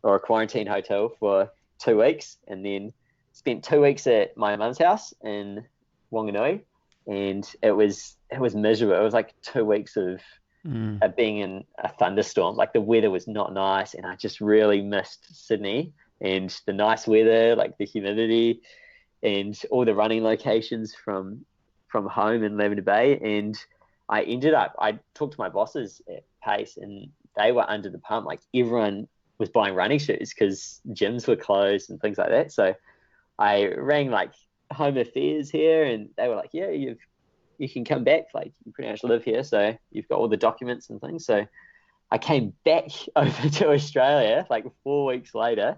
or a quarantine hotel for 2 weeks, and then spent 2 weeks at my mum's house in Wanganui, and it was miserable. It was like 2 weeks of being in a thunderstorm. Like the weather was not nice, and I just really missed Sydney and the nice weather, like the humidity and all the running locations from home in Lavender Bay. And I talked to my bosses at Pace, and they were under the pump. Like everyone was buying running shoes because gyms were closed and things like that. So I rang like Home Affairs here, and they were like, yeah, you can come back. Like you pretty much live here, so you've got all the documents and things. So I came back over to Australia like 4 weeks later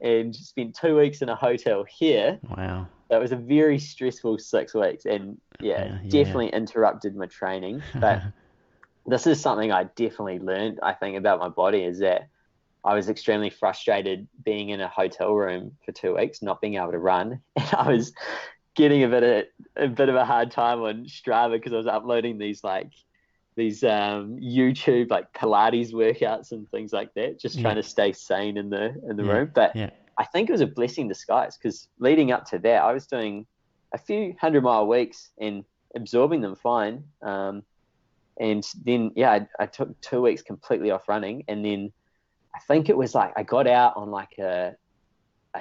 and spent 2 weeks in a hotel here. Wow. That was a very stressful 6 weeks, and definitely interrupted my training. But this is something I definitely learned, I think, about my body, is that I was extremely frustrated being in a hotel room for 2 weeks, not being able to run. And I was getting a bit of a hard time on Strava because I was uploading these YouTube like Pilates workouts and things like that, just trying to stay sane in the room. But I think it was a blessing in disguise, because leading up to that, I was doing a few 100-mile weeks and absorbing them fine. And then, I took 2 weeks completely off running. And then I think it was like I got out on like a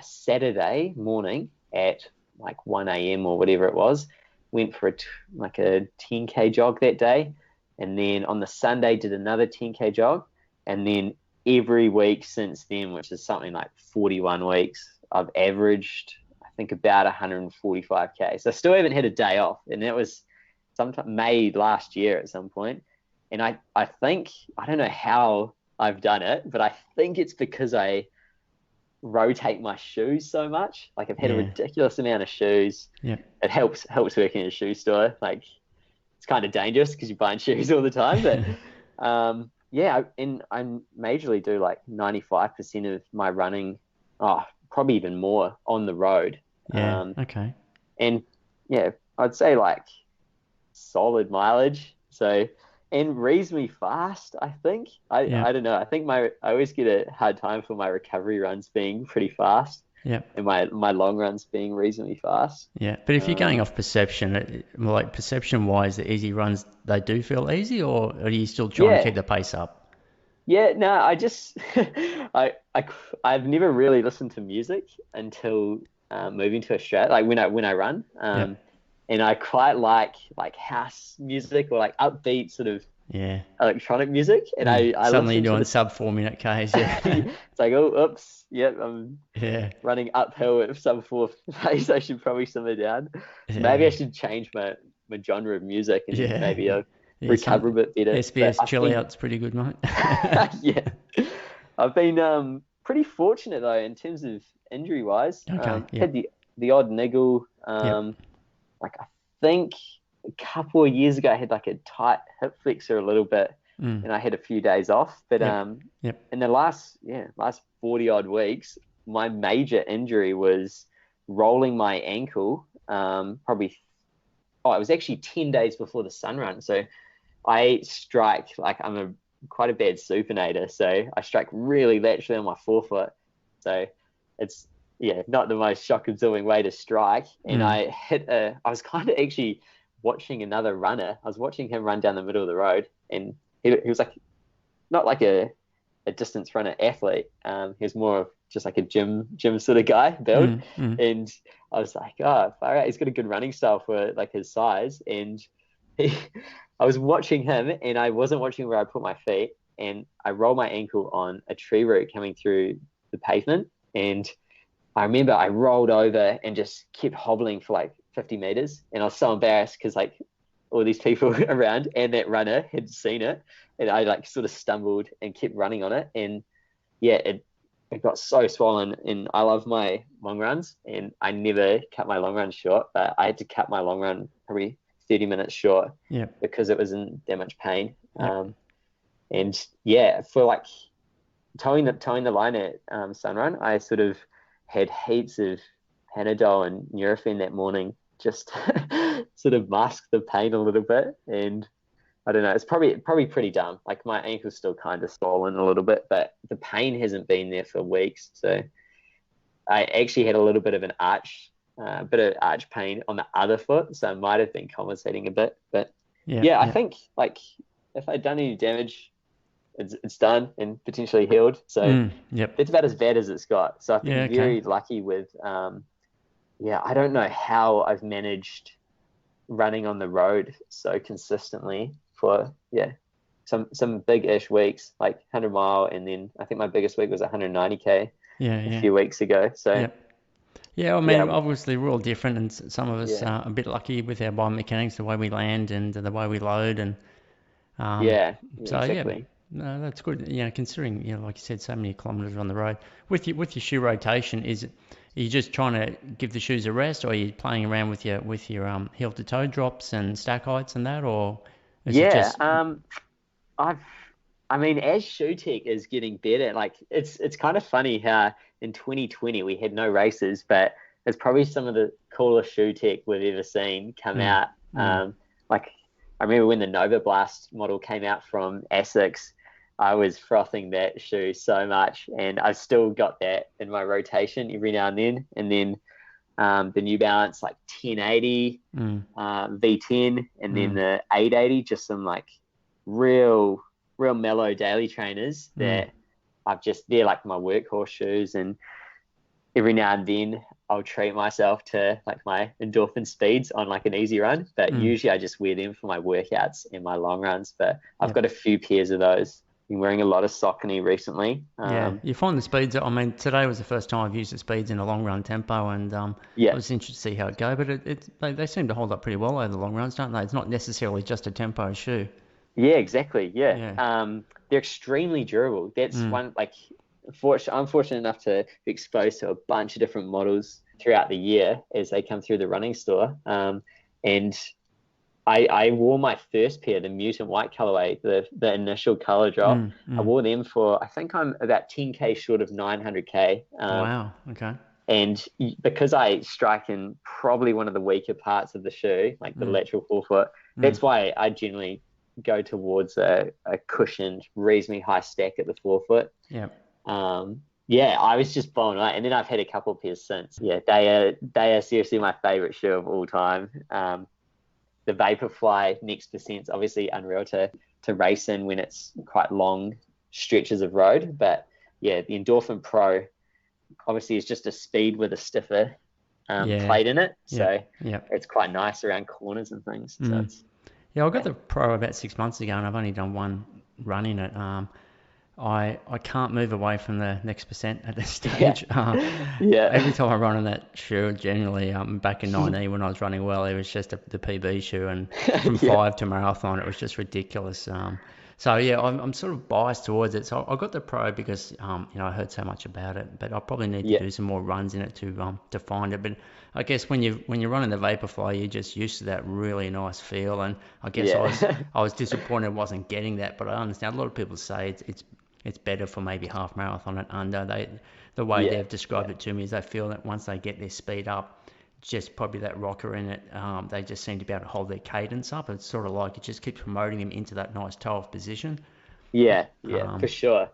Saturday morning at like 1 a.m. or whatever it was, went for a 10K jog that day. And then on the Sunday did another 10K jog. And then every week since then, which is something like 41 weeks, I've averaged, I think, about 145K. So I still haven't had a day off. And that was sometime May last year at some point. And I think, I don't know how I've done it, but I think it's because I rotate my shoes so much. Like I've had a ridiculous amount of shoes. Yeah. It helps working in a shoe store. Like it's kind of dangerous because you're buying shoes all the time. But and I majorly do like 95% of my running, probably even more, on the road. Yeah. Okay. And I'd say like solid mileage. So, and reasonably fast, I think. I don't know. I think I always get a hard time for my recovery runs being pretty fast. Yeah. And my long runs being reasonably fast. Yeah. But if you're going off perception, like perception-wise, the easy runs, they do feel easy, or are you still trying to keep the pace up? Yeah, no, I just I've never really listened to music until moving to Australia. Like when I run, and I quite like house music or like upbeat sort of electronic music. And I suddenly you're doing sub 4 minute Ks. Yeah. It's like, oh, oops, I'm running uphill at sub 4 pace. I should probably simmer down. Yeah. Maybe I should change my genre of music and maybe I'll recover a bit better. SBS chill out's pretty good, mate. Yeah. I've been pretty fortunate though in terms of injury wise. Had the odd niggle. Like I think a couple of years ago I had like a tight hip flexor a little bit, and I had a few days off. But in the last 40 odd weeks, my major injury was rolling my ankle. It was actually 10 days before the sun run. So I strike, like I'm quite a bad supinator, so I strike really laterally on my forefoot. So it's not the most shock absorbing way to strike. And I was kind of actually watching another runner. I was watching him run down the middle of the road, and he was like, not like a distance runner athlete. He was more of just like a gym sort of guy build. And I was like, oh, all right, he's got a good running style for like his size. And I was watching him, and I wasn't watching where I put my feet, and I rolled my ankle on a tree root coming through the pavement. And I remember I rolled over and just kept hobbling for like 50 meters. And I was so embarrassed because like all these people around and that runner had seen it. And I like sort of stumbled and kept running on it. And it got so swollen. And I love my long runs, and I never cut my long run short, but I had to cut my long run probably 30 minutes short because it was in that much pain. For like towing the line at Sunrun, I sort of had heaps of Panadol and Nurofen that morning just to sort of mask the pain a little bit. And I don't know, it's probably pretty dumb. Like my ankle's still kind of swollen a little bit, but the pain hasn't been there for weeks. So I actually had a little bit of an arch pain on the other foot. So I might have been compensating a bit. But I think like if I'd done any damage, it's done and potentially healed. So Yep. that's about as bad as it's got. So I've Yeah. been very lucky with, I don't know how I've managed running on the road so consistently for, some big-ish weeks, like 100-mile, and then I think my biggest week was 190K a few weeks ago. So Yep. Yeah, I mean, obviously we're all different, and some of us are a bit lucky with our biomechanics, the way we land and the way we load, and so exactly. no, that's good. Considering like you said, so many kilometres on the road. With your shoe rotation, are you just trying to give the shoes a rest, or are you playing around with your heel to toe drops and stack heights and that, or is it just I mean, as shoe tech is getting better, like it's kind of funny how in 2020 we had no races, but it's probably some of the coolest shoe tech we've ever seen come out. Like I remember when the Nova Blast model came out from Asics, I was frothing that shoe so much, and I've still got that in my rotation every now and then. And then the New Balance like 1080 V10, and then the 880, just some like real mellow daily trainers that they're like my workhorse shoes. And every now and then I'll treat myself to like my endorphin speeds on like an easy run, but usually I just wear them for my workouts and my long runs. But I've got a few pairs of those. Been wearing a lot of Saucony recently. You find the speeds, I mean, today was the first time I've used the speeds in a long run tempo, and I was interested to see how it go, but they seem to hold up pretty well over the long runs, don't they? It's not necessarily just a tempo shoe. Yeah, exactly. Yeah. They're extremely durable. That's one, like, I'm fortunate enough to be exposed to a bunch of different models throughout the year as they come through the running store. And I wore my first pair, the Mutant White colorway, the initial color drop. I wore them for, I think I'm about 10K short of 900K. Wow. Okay. And because I strike in probably one of the weaker parts of the shoe, like the lateral forefoot, that's why I generally go towards a cushioned, reasonably high stack at the forefoot. Yeah. I was just blown away. And then I've had a couple of pairs since. Yeah, they are seriously my favorite shoe of all time. The Vaporfly Next Percent's obviously unreal to race in when it's quite long stretches of road. But yeah, the Endorphin Pro obviously is just a speed with a stiffer plate in it. So it's quite nice around corners and things. So it's, I got the Pro about 6 months ago, and I've only done one run in it. I can't move away from the Next Percent at this stage. Every time I run on that shoe, generally, back in 19 when I was running well, it was just the PB shoe, and from 5 to marathon, it was just ridiculous. I'm sort of biased towards it. So I got the Pro because I heard so much about it, but I probably need to do some more runs in it to find it. But I guess when you're running the Vaporfly, you're just used to that really nice feel, and I guess I was disappointed I wasn't getting that. But I understand a lot of people say it's better for maybe half marathon and under. The way they've described it to me is they feel that once they get their speed up, just probably that rocker in it, they just seem to be able to hold their cadence up. It's sort of like it just keeps promoting them into that nice toe-off position. For sure.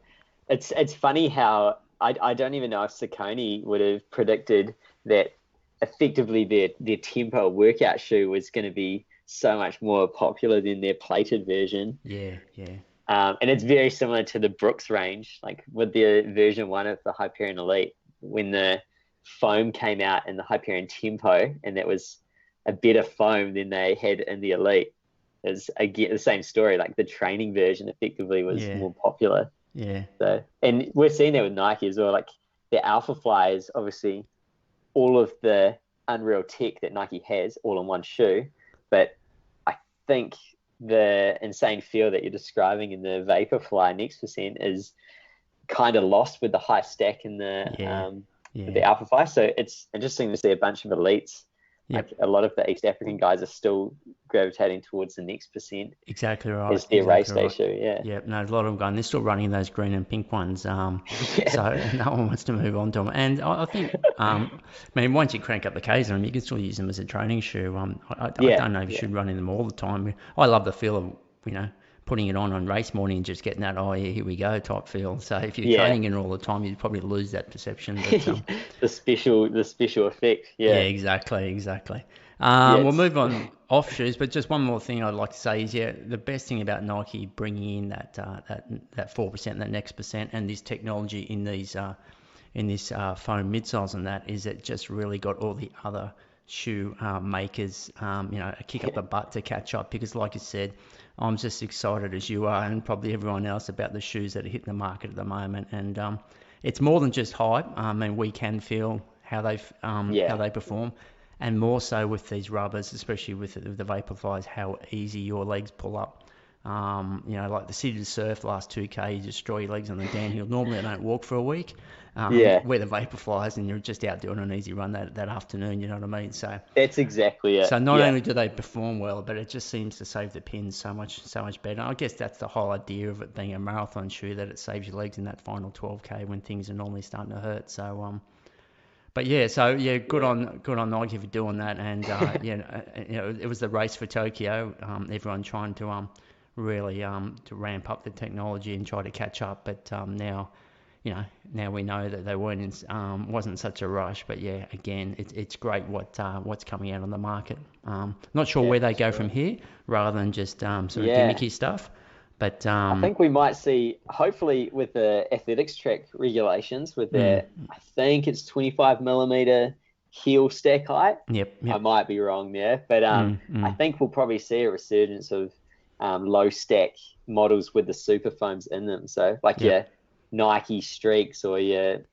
It's funny how I don't even know if Saucony would have predicted that effectively their tempo workout shoe was going to be so much more popular than their plated version. And it's very similar to the Brooks range, like with the version 1 of the Hyperion Elite, when the foam came out in the Hyperion Tempo, and that was a better foam than they had in the Elite. It's again the same story, like the training version effectively was more popular. So, and we're seeing that with Nike as well. Like the Alpha Fly is obviously all of the unreal tech that Nike has all in one shoe, but I think the insane feel that you're describing in the Vaporfly Next Percent is kind of lost with the high stack in the Alpha Fly. So it's interesting to see a bunch of elites. Like a lot of the East African guys are still gravitating towards the Next Percent. Exactly right. As their race day shoe, No, a lot of them going. They're still running those green and pink ones. So no one wants to move on to them. And I think, once you crank up the Ks on them, you can still use them as a training shoe. I don't know if you should run in them all the time. I love the feel of, putting it on race morning and just getting that, here we go type feel. So if you're training in it all the time, you'd probably lose that perception. But, the special effect. Exactly. We'll move on off shoes, but just one more thing I'd like to say is, the best thing about Nike bringing in that 4%, that next percent, and this technology in these in this foam midsoles and that is it just really got all the other shoe makers, a kick up the butt to catch up, because like you said, I'm just excited as you are, and probably everyone else, about the shoes that are hitting the market at the moment, and it's more than just hype. And we can feel how they perform. And more so with these rubbers, especially with the Vaporflies, how easy your legs pull up. Like the City to Surf last 2K, you destroy your legs on the downhill. Normally I don't walk for a week. Wear the Vaporflies and you're just out doing an easy run that afternoon, you know what I mean? So that's exactly it. So not only do they perform well, but it just seems to save the pins so much better. I guess that's the whole idea of it being a marathon shoe, that it saves your legs in that final 12K when things are normally starting to hurt. So but good on Nike for doing that, and it was the race for Tokyo. Everyone trying to really to ramp up the technology and try to catch up, but now we know that they wasn't such a rush. But again, it's great what's coming out on the market. Not sure where they go from here, rather than just sort of gimmicky stuff. But I think we might see, hopefully, with the athletics track regulations, with their, I think it's 25 millimeter heel stack height. Yep. I might be wrong there, but I think we'll probably see a resurgence of low stack models with the super foams in them. So like your Nike Streaks or your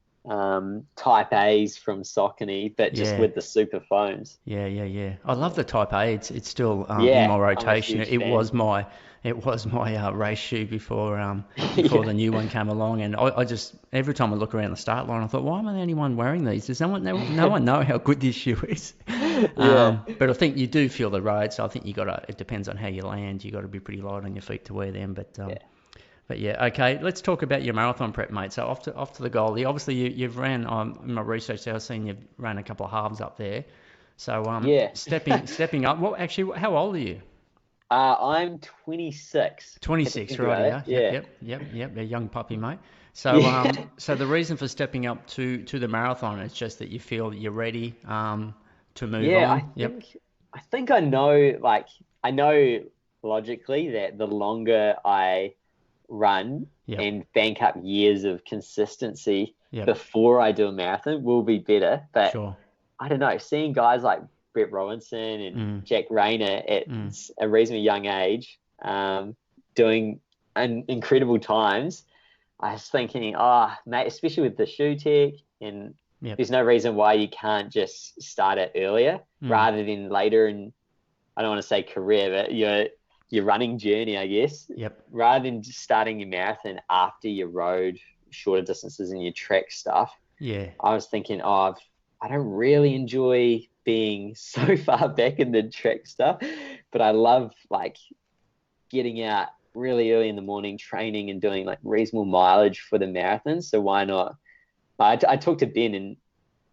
Type A's from Saucony, but just with the super foams. Yeah. I love the Type A. It's still in my rotation. It was my race shoe before the new one came along, and I just, every time I look around the start line, I thought, why am I the only one wearing these? Does no one know how good this shoe is? But I think you do feel the road, so I think it depends on how you land. You got to be pretty light on your feet to wear them, but okay, let's talk about your marathon prep, mate. So off to the Goldie. Obviously, you've ran, in my research there, I've seen you've ran a couple of halves up there. So stepping up. Well, actually, how old are you? I'm 26. 26, right? Yeah. Yep. A young puppy, mate. So so the reason for stepping up to the marathon is just that you feel you're ready to move on. I think I know logically that the longer I run and bank up years of consistency before I do a marathon will be better. But I don't know, seeing guys like Brett Robinson and Jack Rayner at a reasonably young age doing incredible times, I was thinking, mate, especially with the shoe tech, and there's no reason why you can't just start it earlier rather than later in, I don't want to say career, but your running journey, I guess. Rather than just starting your marathon after your road, shorter distances and your track stuff. I was thinking, I don't really enjoy being so far back in the track stuff, but I love like getting out really early in the morning, training and doing like reasonable mileage for the marathon. So why not? I talked to Ben, and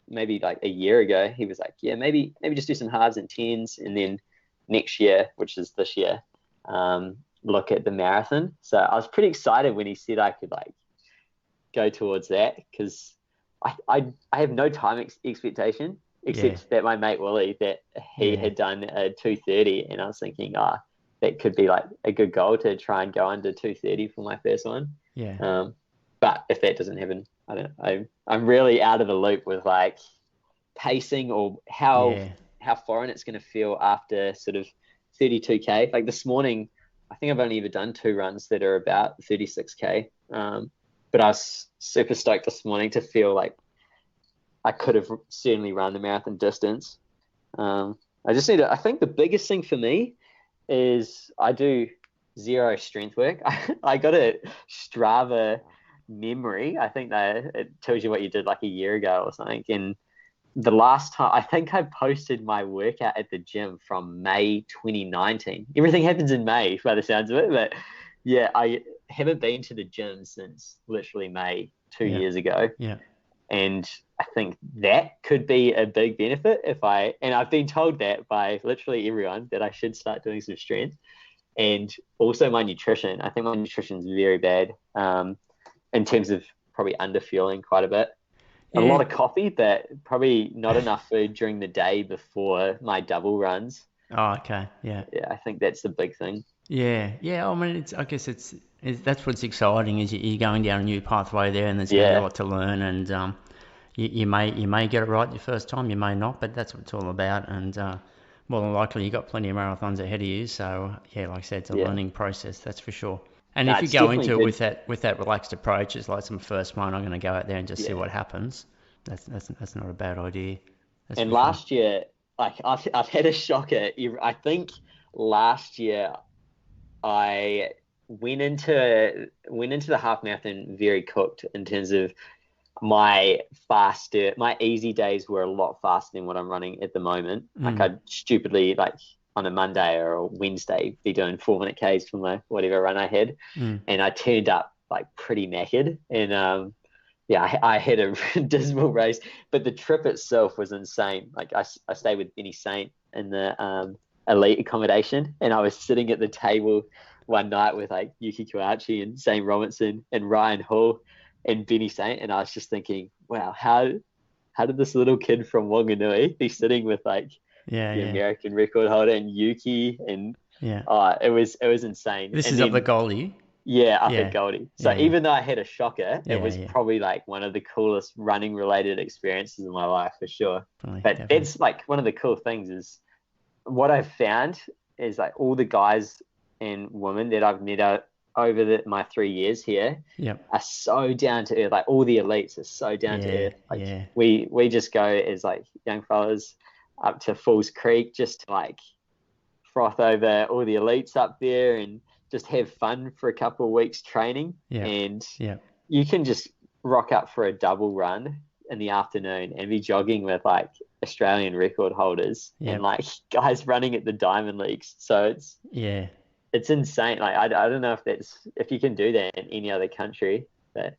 maybe like a year ago, he was like, maybe just do some halves and tens, and then next year, which is this year, look at the marathon. So I was pretty excited when he said I could like go towards that, because I have no time expectation except that my mate Willie, that he had done a 2:30, and I was thinking, that could be like a good goal to try and go under 2:30 for my first one. But if that doesn't happen, I don't know. I'm really out of the loop with like pacing or how foreign it's going to feel after sort of 32K. Like this morning, I think I've only ever done 2 runs that are about 36K. But I was super stoked this morning to feel like I could have certainly run the marathon distance. I think the biggest thing for me is I do 0 strength work. I got a Strava memory. I think that it tells you what you did like a year ago or something. And the last time, I think I posted my workout at the gym from May 2019. Everything happens in May by the sounds of it. But I haven't been to the gym since literally May 2 years ago. And I think that could be a big benefit and I've been told that by literally everyone that I should start doing some strength. And also my nutrition. I think my nutrition is very bad in terms of probably underfueling quite a bit. A lot of coffee, but probably not enough food during the day before my double runs. Oh, okay. Yeah. Yeah, I think that's the big thing. Yeah. Yeah. I mean, I guess that's what's exciting is you're going down a new pathway there, and there's going to be a Yeah, lot to learn, and you may get it right your first time, you may not, but that's what it's all about, and more than likely you've got plenty of marathons ahead of you. So yeah, like I said, it's a yeah. learning process, that's for sure. And No, if you it's go definitely into it good. with that relaxed approach, it's like some first one, I'm going to go out there and just see Yeah. what happens. That's not a bad idea. That's And for sure. last year, like I've had a shocker. I think last year I went into the half marathon very cooked in terms of my easy days were a lot faster than what I'm running at the moment. Like Mm, I'd stupidly like on a Monday or a Wednesday be doing 4 minute Ks for my whatever run I had, mm, and I turned up like pretty knackered, and yeah, I had a dismal race, but the trip itself was insane. Like I stayed with Benny Saint in the elite accommodation, and I was sitting at the table one night with like Yuki Kawachi and Zane Robinson and Ryan Hall and Benny Saint, and I was just thinking, wow, how did this little kid from Wanganui be sitting with like yeah, the yeah, American record holder and Yuki, and yeah. it was insane. This And is up the then Goldie. yeah, up at Yeah, Goldie. So yeah, yeah, even though I had a shocker, it yeah, was yeah. probably like one of the coolest running related experiences in my life for sure. Definitely, But definitely. that's like one of the cool things is what I've found is like all the guys and women that I've met over my 3 years here Yep. are so down to earth. Like all the elites are so down to Yeah, earth. Like yeah, we just go as like young fellas up to Falls Creek just to like froth over all the elites up there and just have fun for a couple of weeks training. yeah, And yeah, you can just rock up for a double run in the afternoon and be jogging with like Australian record holders and yeah, like guys running at the Diamond Leagues. So yeah. it's insane. Like I don't know if you can do that in any other country, but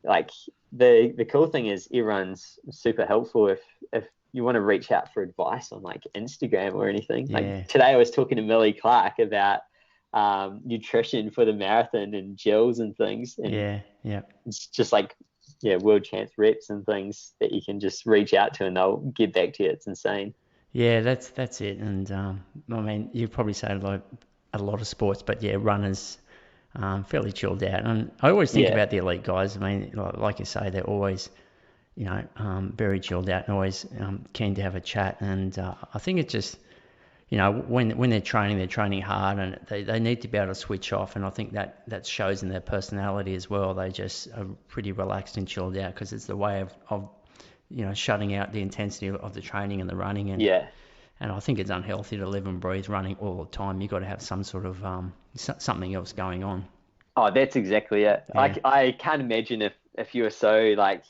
like the cool thing is everyone's super helpful if you want to reach out for advice on like Instagram or anything. Like Yeah, today I was talking to Millie Clark about nutrition for the marathon and gels and things, and yeah, yeah, it's just like yeah, world champs reps and things that you can just reach out to and they'll get back to you. It's insane. yeah. That's it. And I mean, you probably say a lot of sports, but yeah, runners fairly chilled out. And I always think Yeah, about the elite guys. I mean, like you say, they're always very chilled out and always keen to have a chat. And I think it's just when they're training hard, and they need to be able to switch off. And I think that shows in their personality as well. They just are pretty relaxed and chilled out because it's the way of shutting out the intensity of the training and the running. yeah. And I think it's unhealthy to live and breathe running all the time. You've got to have some sort of something else going on. Oh, that's exactly it. Yeah, I can't imagine if you were so like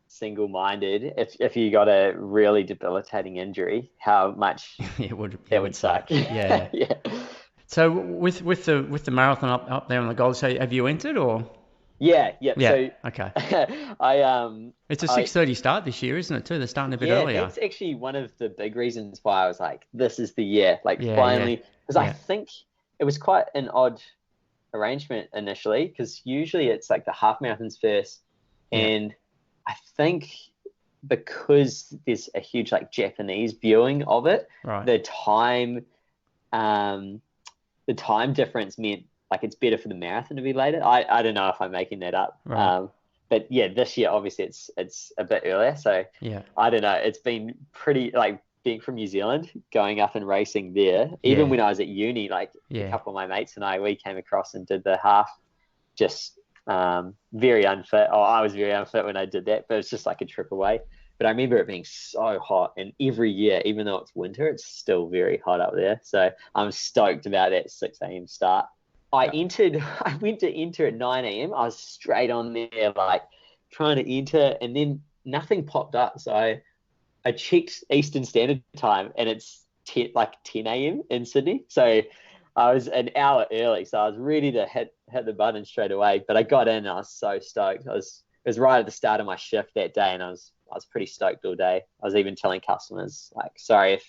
single-minded, if you got a really debilitating injury, how much it that would would suck. suck. Yeah. Yeah. So with the marathon up there on the Gold, so have you entered or? Yeah, yeah. Yeah. So Okay. It's a I 6:30 start this year, isn't it? Too. They're starting a bit yeah, earlier. that's actually one of the big reasons why I was like, this is the year. Like Yeah. Yeah. finally, because I Yeah. think it was quite an odd arrangement initially, because usually it's like the half marathons first, Yeah. and I think because there's a huge like Japanese viewing of it, Right. the time um the time difference meant like it's better for the marathon to be later. I don't know if I'm making that up. Right. But yeah, this year obviously it's a bit earlier, so Yeah. I don't know. It's been pretty like being from New Zealand, going up and racing there. Even Yeah. when I was at uni, like a Yeah. couple of my mates and we came across and did the half. Just very unfit. Oh, I was very unfit when I did that, but it's just like a trip away. But I remember it being so hot, and every year, even though it's winter, it's still very hot up there. So I'm stoked about that 6 a.m. start. Uh, I went to enter at 9 a.m. I was straight on there, like trying to enter, and then nothing popped up. So I checked Eastern Standard Time, and it's 10 a.m. in Sydney. So I was an hour early, so I was ready to hit the button straight away. But I got in, and I was so stoked. It was right at the start of my shift that day, and I was pretty stoked all day. I was even telling customers like, sorry if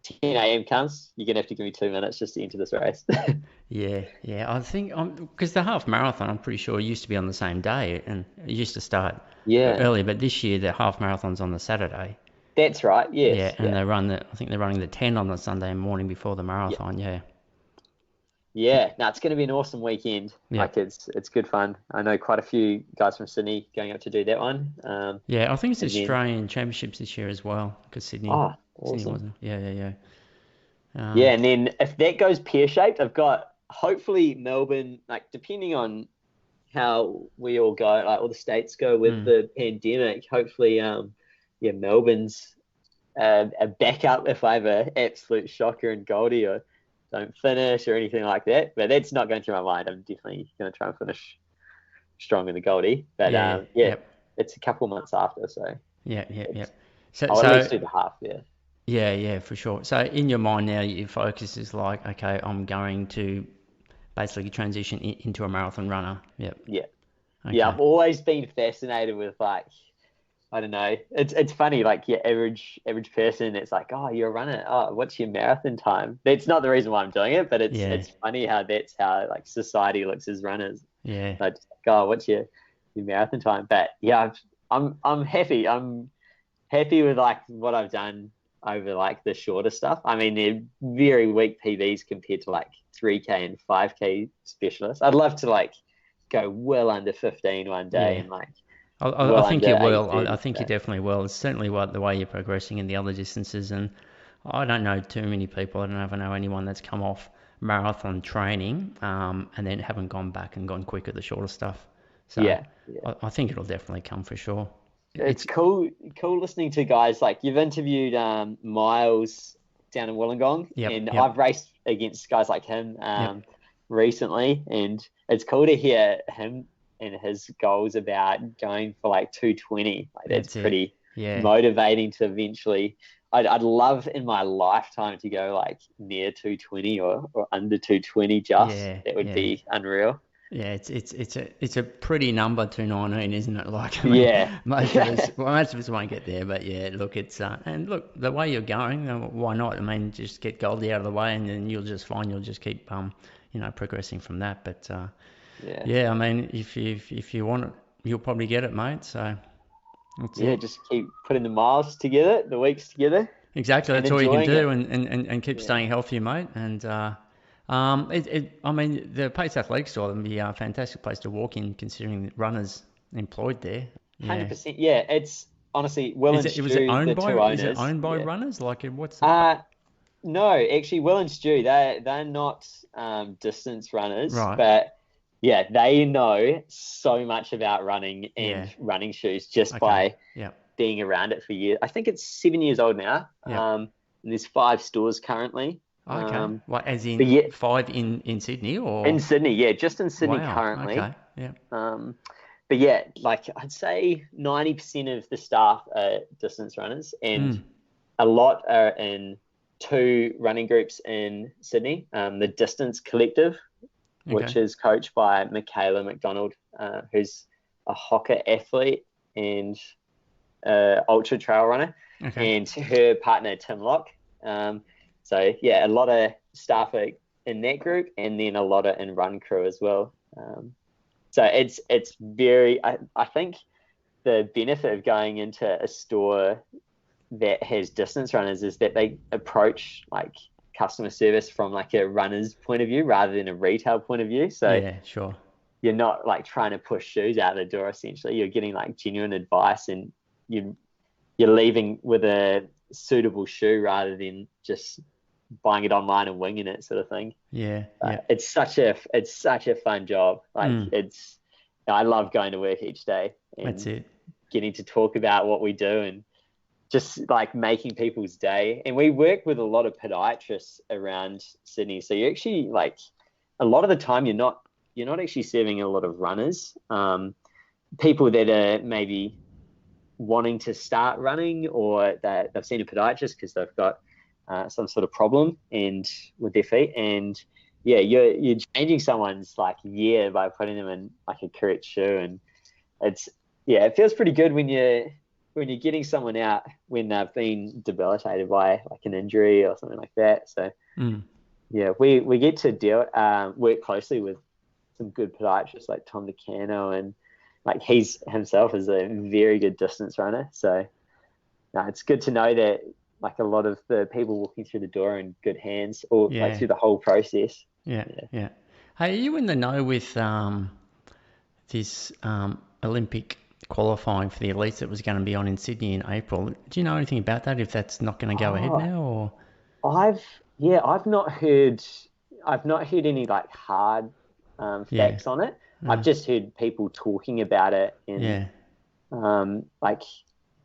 10 a.m. comes, you're gonna have to give me 2 minutes just to enter this race. Yeah. Yeah. I think because the half marathon, I'm pretty sure it used to be on the same day, and it used to start Yeah. early. But this year, the half marathon's on the Saturday. That's right. Yeah, Yes. and Yeah. I think they're running the 10 on the Sunday morning before the Yeah. marathon. Yeah. Yeah. No, it's going to be an awesome weekend. Yeah. Like it's good fun. I know quite a few guys from Sydney going up to do that one. Yeah, I think it's And then Australian Championships this year as well, because oh, Sydney awesome. wasn't. Yeah, yeah, yeah. Yeah, and then if that goes pear-shaped, I've got hopefully Melbourne, like depending on how we all go, like all the states go with Mm, the pandemic, hopefully yeah, Melbourne's a backup if I have an absolute shocker in Goldie or don't finish or anything like that. But that's not going through my mind. I'm definitely going to try and finish strong in the Goldie. But yeah, yeah, yep, it's a couple months after, so yeah, yeah, yeah. it's, So, I'll at least so do the half. Yeah, yeah, yeah, for sure. So in your mind now, your focus is like, okay, I'm going to basically transition into a marathon runner. Yep. yeah, yeah. Okay. I've always been fascinated with like I don't know. It's funny, like your average person. It's like, oh, you're a runner. Oh, what's your marathon time? That's not the reason why I'm doing it, but Yeah, it's funny how that's how like society looks as runners. yeah, Like, just like, oh, what's your marathon time? But yeah, I'm happy. I'm happy with like what I've done over like the shorter stuff. I mean, they're very weak PBs compared to like 3K and 5K specialists. I'd love to like go well under 15 one day yeah. and like I well think under you will. I 8:30. think you But definitely will. It's certainly what the way you're progressing in the other distances, and I don't know too many people. I don't ever know anyone that's come off marathon training, and then haven't gone back and gone quick at the shorter stuff. So yeah, yeah. I think it'll definitely come for sure. It's It's cool listening to guys like you've interviewed Miles down in Wollongong, yep, and yep, I've raced against guys like him yep. recently, and it's cool to hear him and his goals about going for like 220. Like that's That's it. pretty Yeah, motivating to eventually. I'd love in my lifetime to go like near 220 or under 220 just. yeah, That would yeah. be unreal. Yeah, it's a pretty number 219, isn't it? Like, I mean, Yeah. most of us won't get there, but yeah, look, it's and look, the way you're going, why not? I mean, just get Goldie out of the way, and then you'll just find you'll just keep progressing from that. But Yeah. yeah, I mean, if you want it, you'll probably get it, mate. So that's Yeah, it. just keep putting the miles together, the weeks together, Exactly, and that's all you can enjoying do, it. and keep Yeah. staying healthy, mate. And I mean, the Pace Athletic Store would be a fantastic place to walk in, considering the runners employed there. Yeah. 100%. Yeah, it's honestly Will and Was it Stu, owned the by two is it owners. owned by Yeah. runners? Like, what's the Uh no, actually Will and Stu, they're not distance runners, right? but yeah, they know so much about running and Yeah. running shoes just Okay. by Yep. being around it for years. I think it's 7 years old now. Yep. And there's 5 stores currently. Okay. What, as But in yeah, five in Sydney in or? Sydney, yeah, just in Sydney Wow. currently. Okay. Yeah. Um, but yeah, like I'd say 90% of the staff are distance runners, and Mm. a lot are in two running groups in Sydney. The Distance Collective, Okay. which is coached by Michaela McDonald, who's a hoccer athlete and ultra trail runner, Okay. and her partner Tim Locke. So yeah, a lot of staff are in that group, and then a lot are in run crew as well. So it's very. I think the benefit of going into a store that has distance runners is that they approach like customer service from like a runner's point of view rather than a retail point of view. So Yeah. Sure. you're not like trying to push shoes out the door. Essentially, you're getting like genuine advice, and you you're leaving with a suitable shoe rather than just buying it online and winging it, sort of thing. Yeah. Yeah. It's such a fun job. Like Mm. I love going to work each day That's and it. getting to talk about what we do and just like making people's day. And we work with a lot of podiatrists around Sydney, so you actually like a lot of the time you're not actually serving a lot of runners, people that are maybe wanting to start running or that they've seen a podiatrist because they've got some sort of problem and with their feet. And yeah, you're changing someone's like year by putting them in like a correct shoe. And it's yeah, it feels pretty good when you're getting someone out when they've been debilitated by like an injury or something like that. So Mm. yeah, we get to work closely with some good podiatrists like Tom DeCano, and like he's himself is a very good distance runner. So No, it's good to know that like a lot of the people walking through the door are in good hands, or like Yeah, through the whole process. yeah, Yeah. yeah. Hey, are you in the know with this Olympic qualifying for the elites that was going to be on in Sydney in April? Do you know anything about that? If that's not going to go ahead Oh, now, or I've I've not heard any like hard yeah, facts on it. I've no, just heard people talking about it, and yeah. like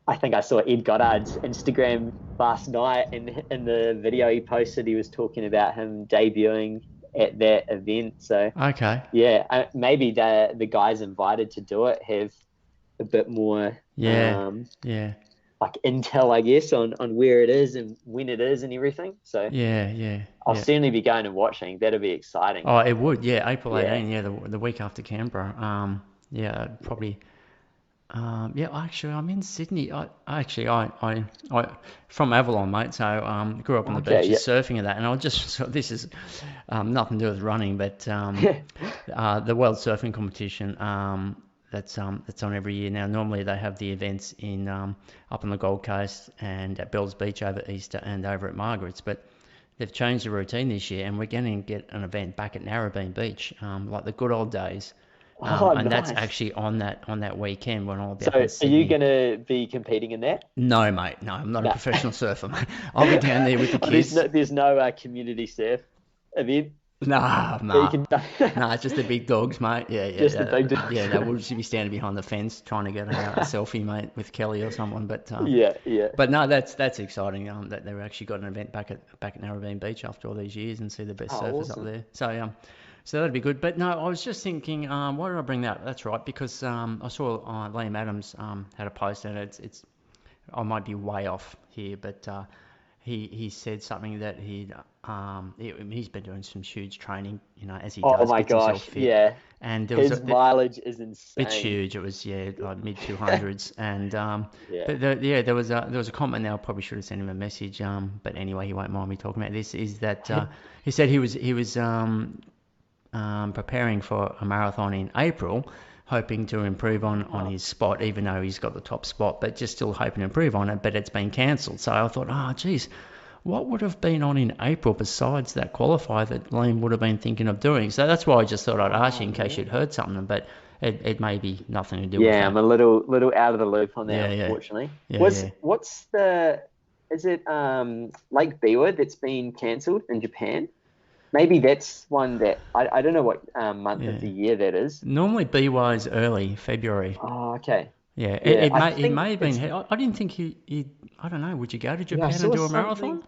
I think I saw Ed Goddard's Instagram last night, and in the video he posted, he was talking about him debuting at that event. So Okay. yeah, maybe the guys invited to do it have a bit more Yeah, yeah, like intel, I guess, on where it is and when it is and everything. So yeah, yeah, I'll yeah. certainly be going and watching. That'll be exciting. Oh, it would. Yeah, April Yeah. 18. Yeah, the week after Canberra. Yeah, probably. Yeah, actually, I'm in Sydney. I from Avalon, mate. So, grew up on the Okay. beaches surfing and that. And I just, so this is nothing to do with running, but Yeah. the World Surfing Competition. That's on every year now. Normally they have the events in up on the Gold Coast and at Bells Beach over Easter and over at Margaret's, but they've changed the routine this year, and we're going to get an event back at Narrabeen Beach, like the good old days. Oh, And that's nice. actually on that weekend when I'll be So up in are you Sydney. gonna be competing in that? No, mate, no, I'm not a No. professional surfer, mate. I'll be down there with the kids. There's no community surf event Nah, that you nah, can nah, it's just the big dogs, mate. Yeah, yeah, just the yeah. big Yeah, dogs. they will just be standing behind the fence trying to get a selfie, mate, with Kelly or someone. Yeah, yeah. But no, that's exciting. That they've actually got an event back at Narrabeen Beach after all these years and see the best Oh, surfers up awesome. there. So that'd be good. But no, I was just thinking, why did I bring that up? That's right, because I saw Liam Adams had a post, and it's I might be way off here, but he said something that he's been doing some huge training, as he Oh does, my gets himself gosh, fit, yeah. and there was His mileage is it's insane. huge. It was like mid 200s, and Yeah. but there was a comment there. I probably should have sent him a message. But anyway, he won't mind me talking about this. Is that he said he was preparing for a marathon in April, hoping to improve on Oh, his spot, even though he's got the top spot, but just still hoping to improve on it. But it's been cancelled. So I thought, oh, geez, what would have been on in April besides that qualifier that Liam would have been thinking of doing? So that's why I just thought I'd ask you in case yeah. you'd heard something, but it may be nothing to do with Yeah, I'm a that. little out of the loop on that, Yeah, yeah, unfortunately. yeah, yeah, What's the is it Lake Biwa that's been cancelled in Japan? Maybe that's one that I don't know what month of yeah. the year that is. Normally BY is early February. Oh, okay. Yeah, it, Yeah, it I may it think may have been. it's I didn't think he. I don't know. Would you go to yeah, Japan and do a marathon?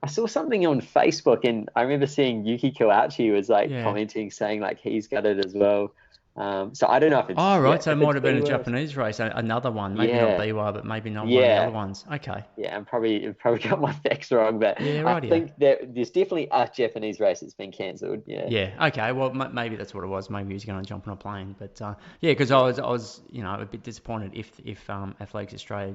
I saw something on Facebook, and I remember seeing Yuki Koichi was like Yeah. commenting saying like he's got it as well. So I don't know if Oh, it's right. So it if might it's have been a Biwa. Japanese race, another one. Maybe not Yeah, BY, but maybe not one of the other yeah. ones. Okay. Yeah, I'm probably got my facts wrong, but Yeah, I right here. think that there's definitely a Japanese race that's been cancelled. Yeah. Yeah. Okay. Well, maybe that's what it was. Maybe he was going to jump on a plane. But yeah, because I was a bit disappointed if Athletics Australia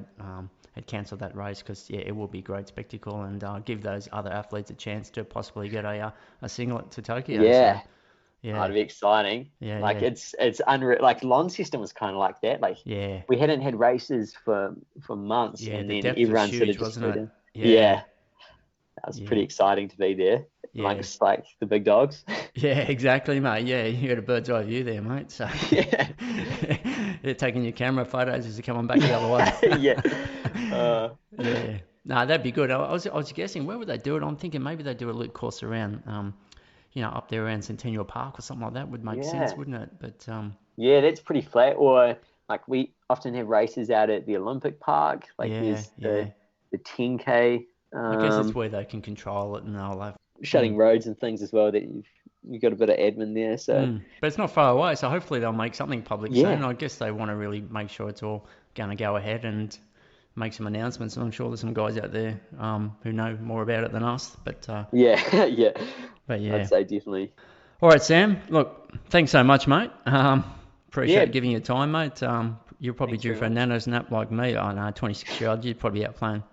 had cancelled that race because yeah, it will be a great spectacle and give those other athletes a chance to possibly get a singlet to Tokyo. So Yeah. Oh, yeah, it'd be exciting. yeah, Like yeah, it's unreal. Like Launceston was kind of like that. Like yeah, we hadn't had races for months, yeah. and The then depth was everyone sort of huge, just wasn't flew it? in. Yeah, Yeah, that was pretty yeah, exciting to be there yeah. amongst like the big dogs. Yeah, exactly, mate. Yeah, you got a bird's eye view there, mate. So Yeah. they're taking your camera photos as you're coming back the other way. Yeah. Uh, Yeah. No, that'd be good. I was guessing where would they do it? I'm thinking maybe they do a loop course around, up there around Centennial Park or something like that would make sense, yeah. wouldn't it? But Yeah, that's pretty flat. Or like we often have races out at the Olympic Park. Like yeah, there's yeah. the 10K I guess it's where they can control it and they'll have. Mm, shutting roads and things as well that you've got a bit of admin there. So But it's not far away, so hopefully they'll make something public soon. yeah, I guess they want to really make sure it's all going to go ahead and make some announcements. I'm sure there's some guys out there who know more about it than us. yeah, yeah. But I'd yeah. say definitely. All right, Sam. Look, thanks so much, mate. Yeah, Appreciate giving you time, mate. You're probably thanks due very for a much. nano's nap like me. I know, 26-year-old. You'd probably out playing,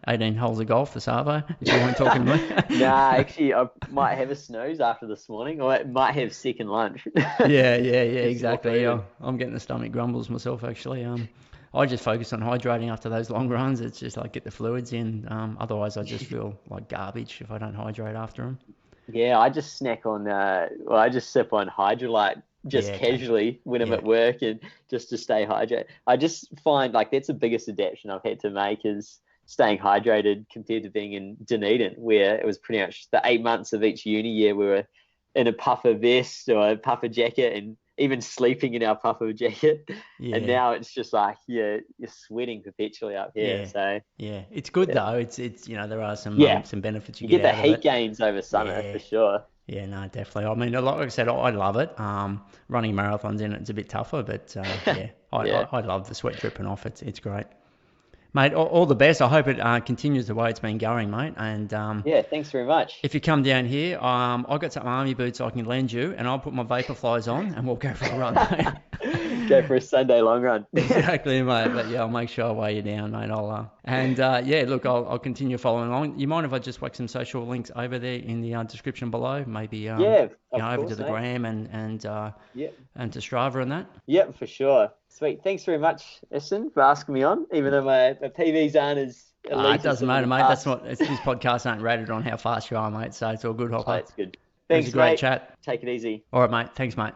18 holes of golf this arvo, if you weren't talking to me. Nah, actually, I might have a snooze after this morning, or I might have second lunch. Yeah, yeah, yeah, Just swap it exactly. Yeah, in. I'm getting the stomach grumbles myself, actually. I just focus on hydrating after those long runs. It's just like get the fluids in. Otherwise, I just feel like garbage if I don't hydrate after them. Yeah, I just snack on, I just sip on Hydrolyte just Yeah, okay. casually when I'm Yeah, at work and just to stay hydrated. I just find like that's the biggest adaptation I've had to make is staying hydrated compared to being in Dunedin, where it was pretty much the 8 months of each uni year we were in a puffer vest or a puffer jacket and even sleeping in our puffer jacket. And yeah, now it's just like you're sweating perpetually up here. yeah, So yeah. It's good yeah, though. It's there are yeah, some benefits you you get get the out of heat it. gains over summer Yeah, for sure. yeah, no, definitely. I mean, like I said, I love it. Running marathons in it's a bit tougher, but yeah, Yeah. I love the sweat dripping off. It's great, mate. All the best. I hope it continues the way it's been going, mate. And Yeah, thanks very much. if you come down here, I've got some army boots I can lend you, and I'll put my Vaporflies on, and we'll go for a run, mate. Go for a Sunday long run. Exactly, mate. But yeah, I'll make sure I weigh you down, mate. Yeah, look, I'll continue following along. You mind if I just whack some social links over there in the description below? Maybe Yeah, of over to course, the mate. gram Yeah, and to Strava and that. yeah, for sure. Sweet. Thanks very much, Essen, for asking me on, even though my PVs aren't as It elite as doesn't some of matter, the mate. past. This podcast ain't rated on how fast you are, mate. So it's all good, Oh, Hopper. that's good. It was a Thanks, great mate. chat. Take it easy. All right, mate. Thanks, mate.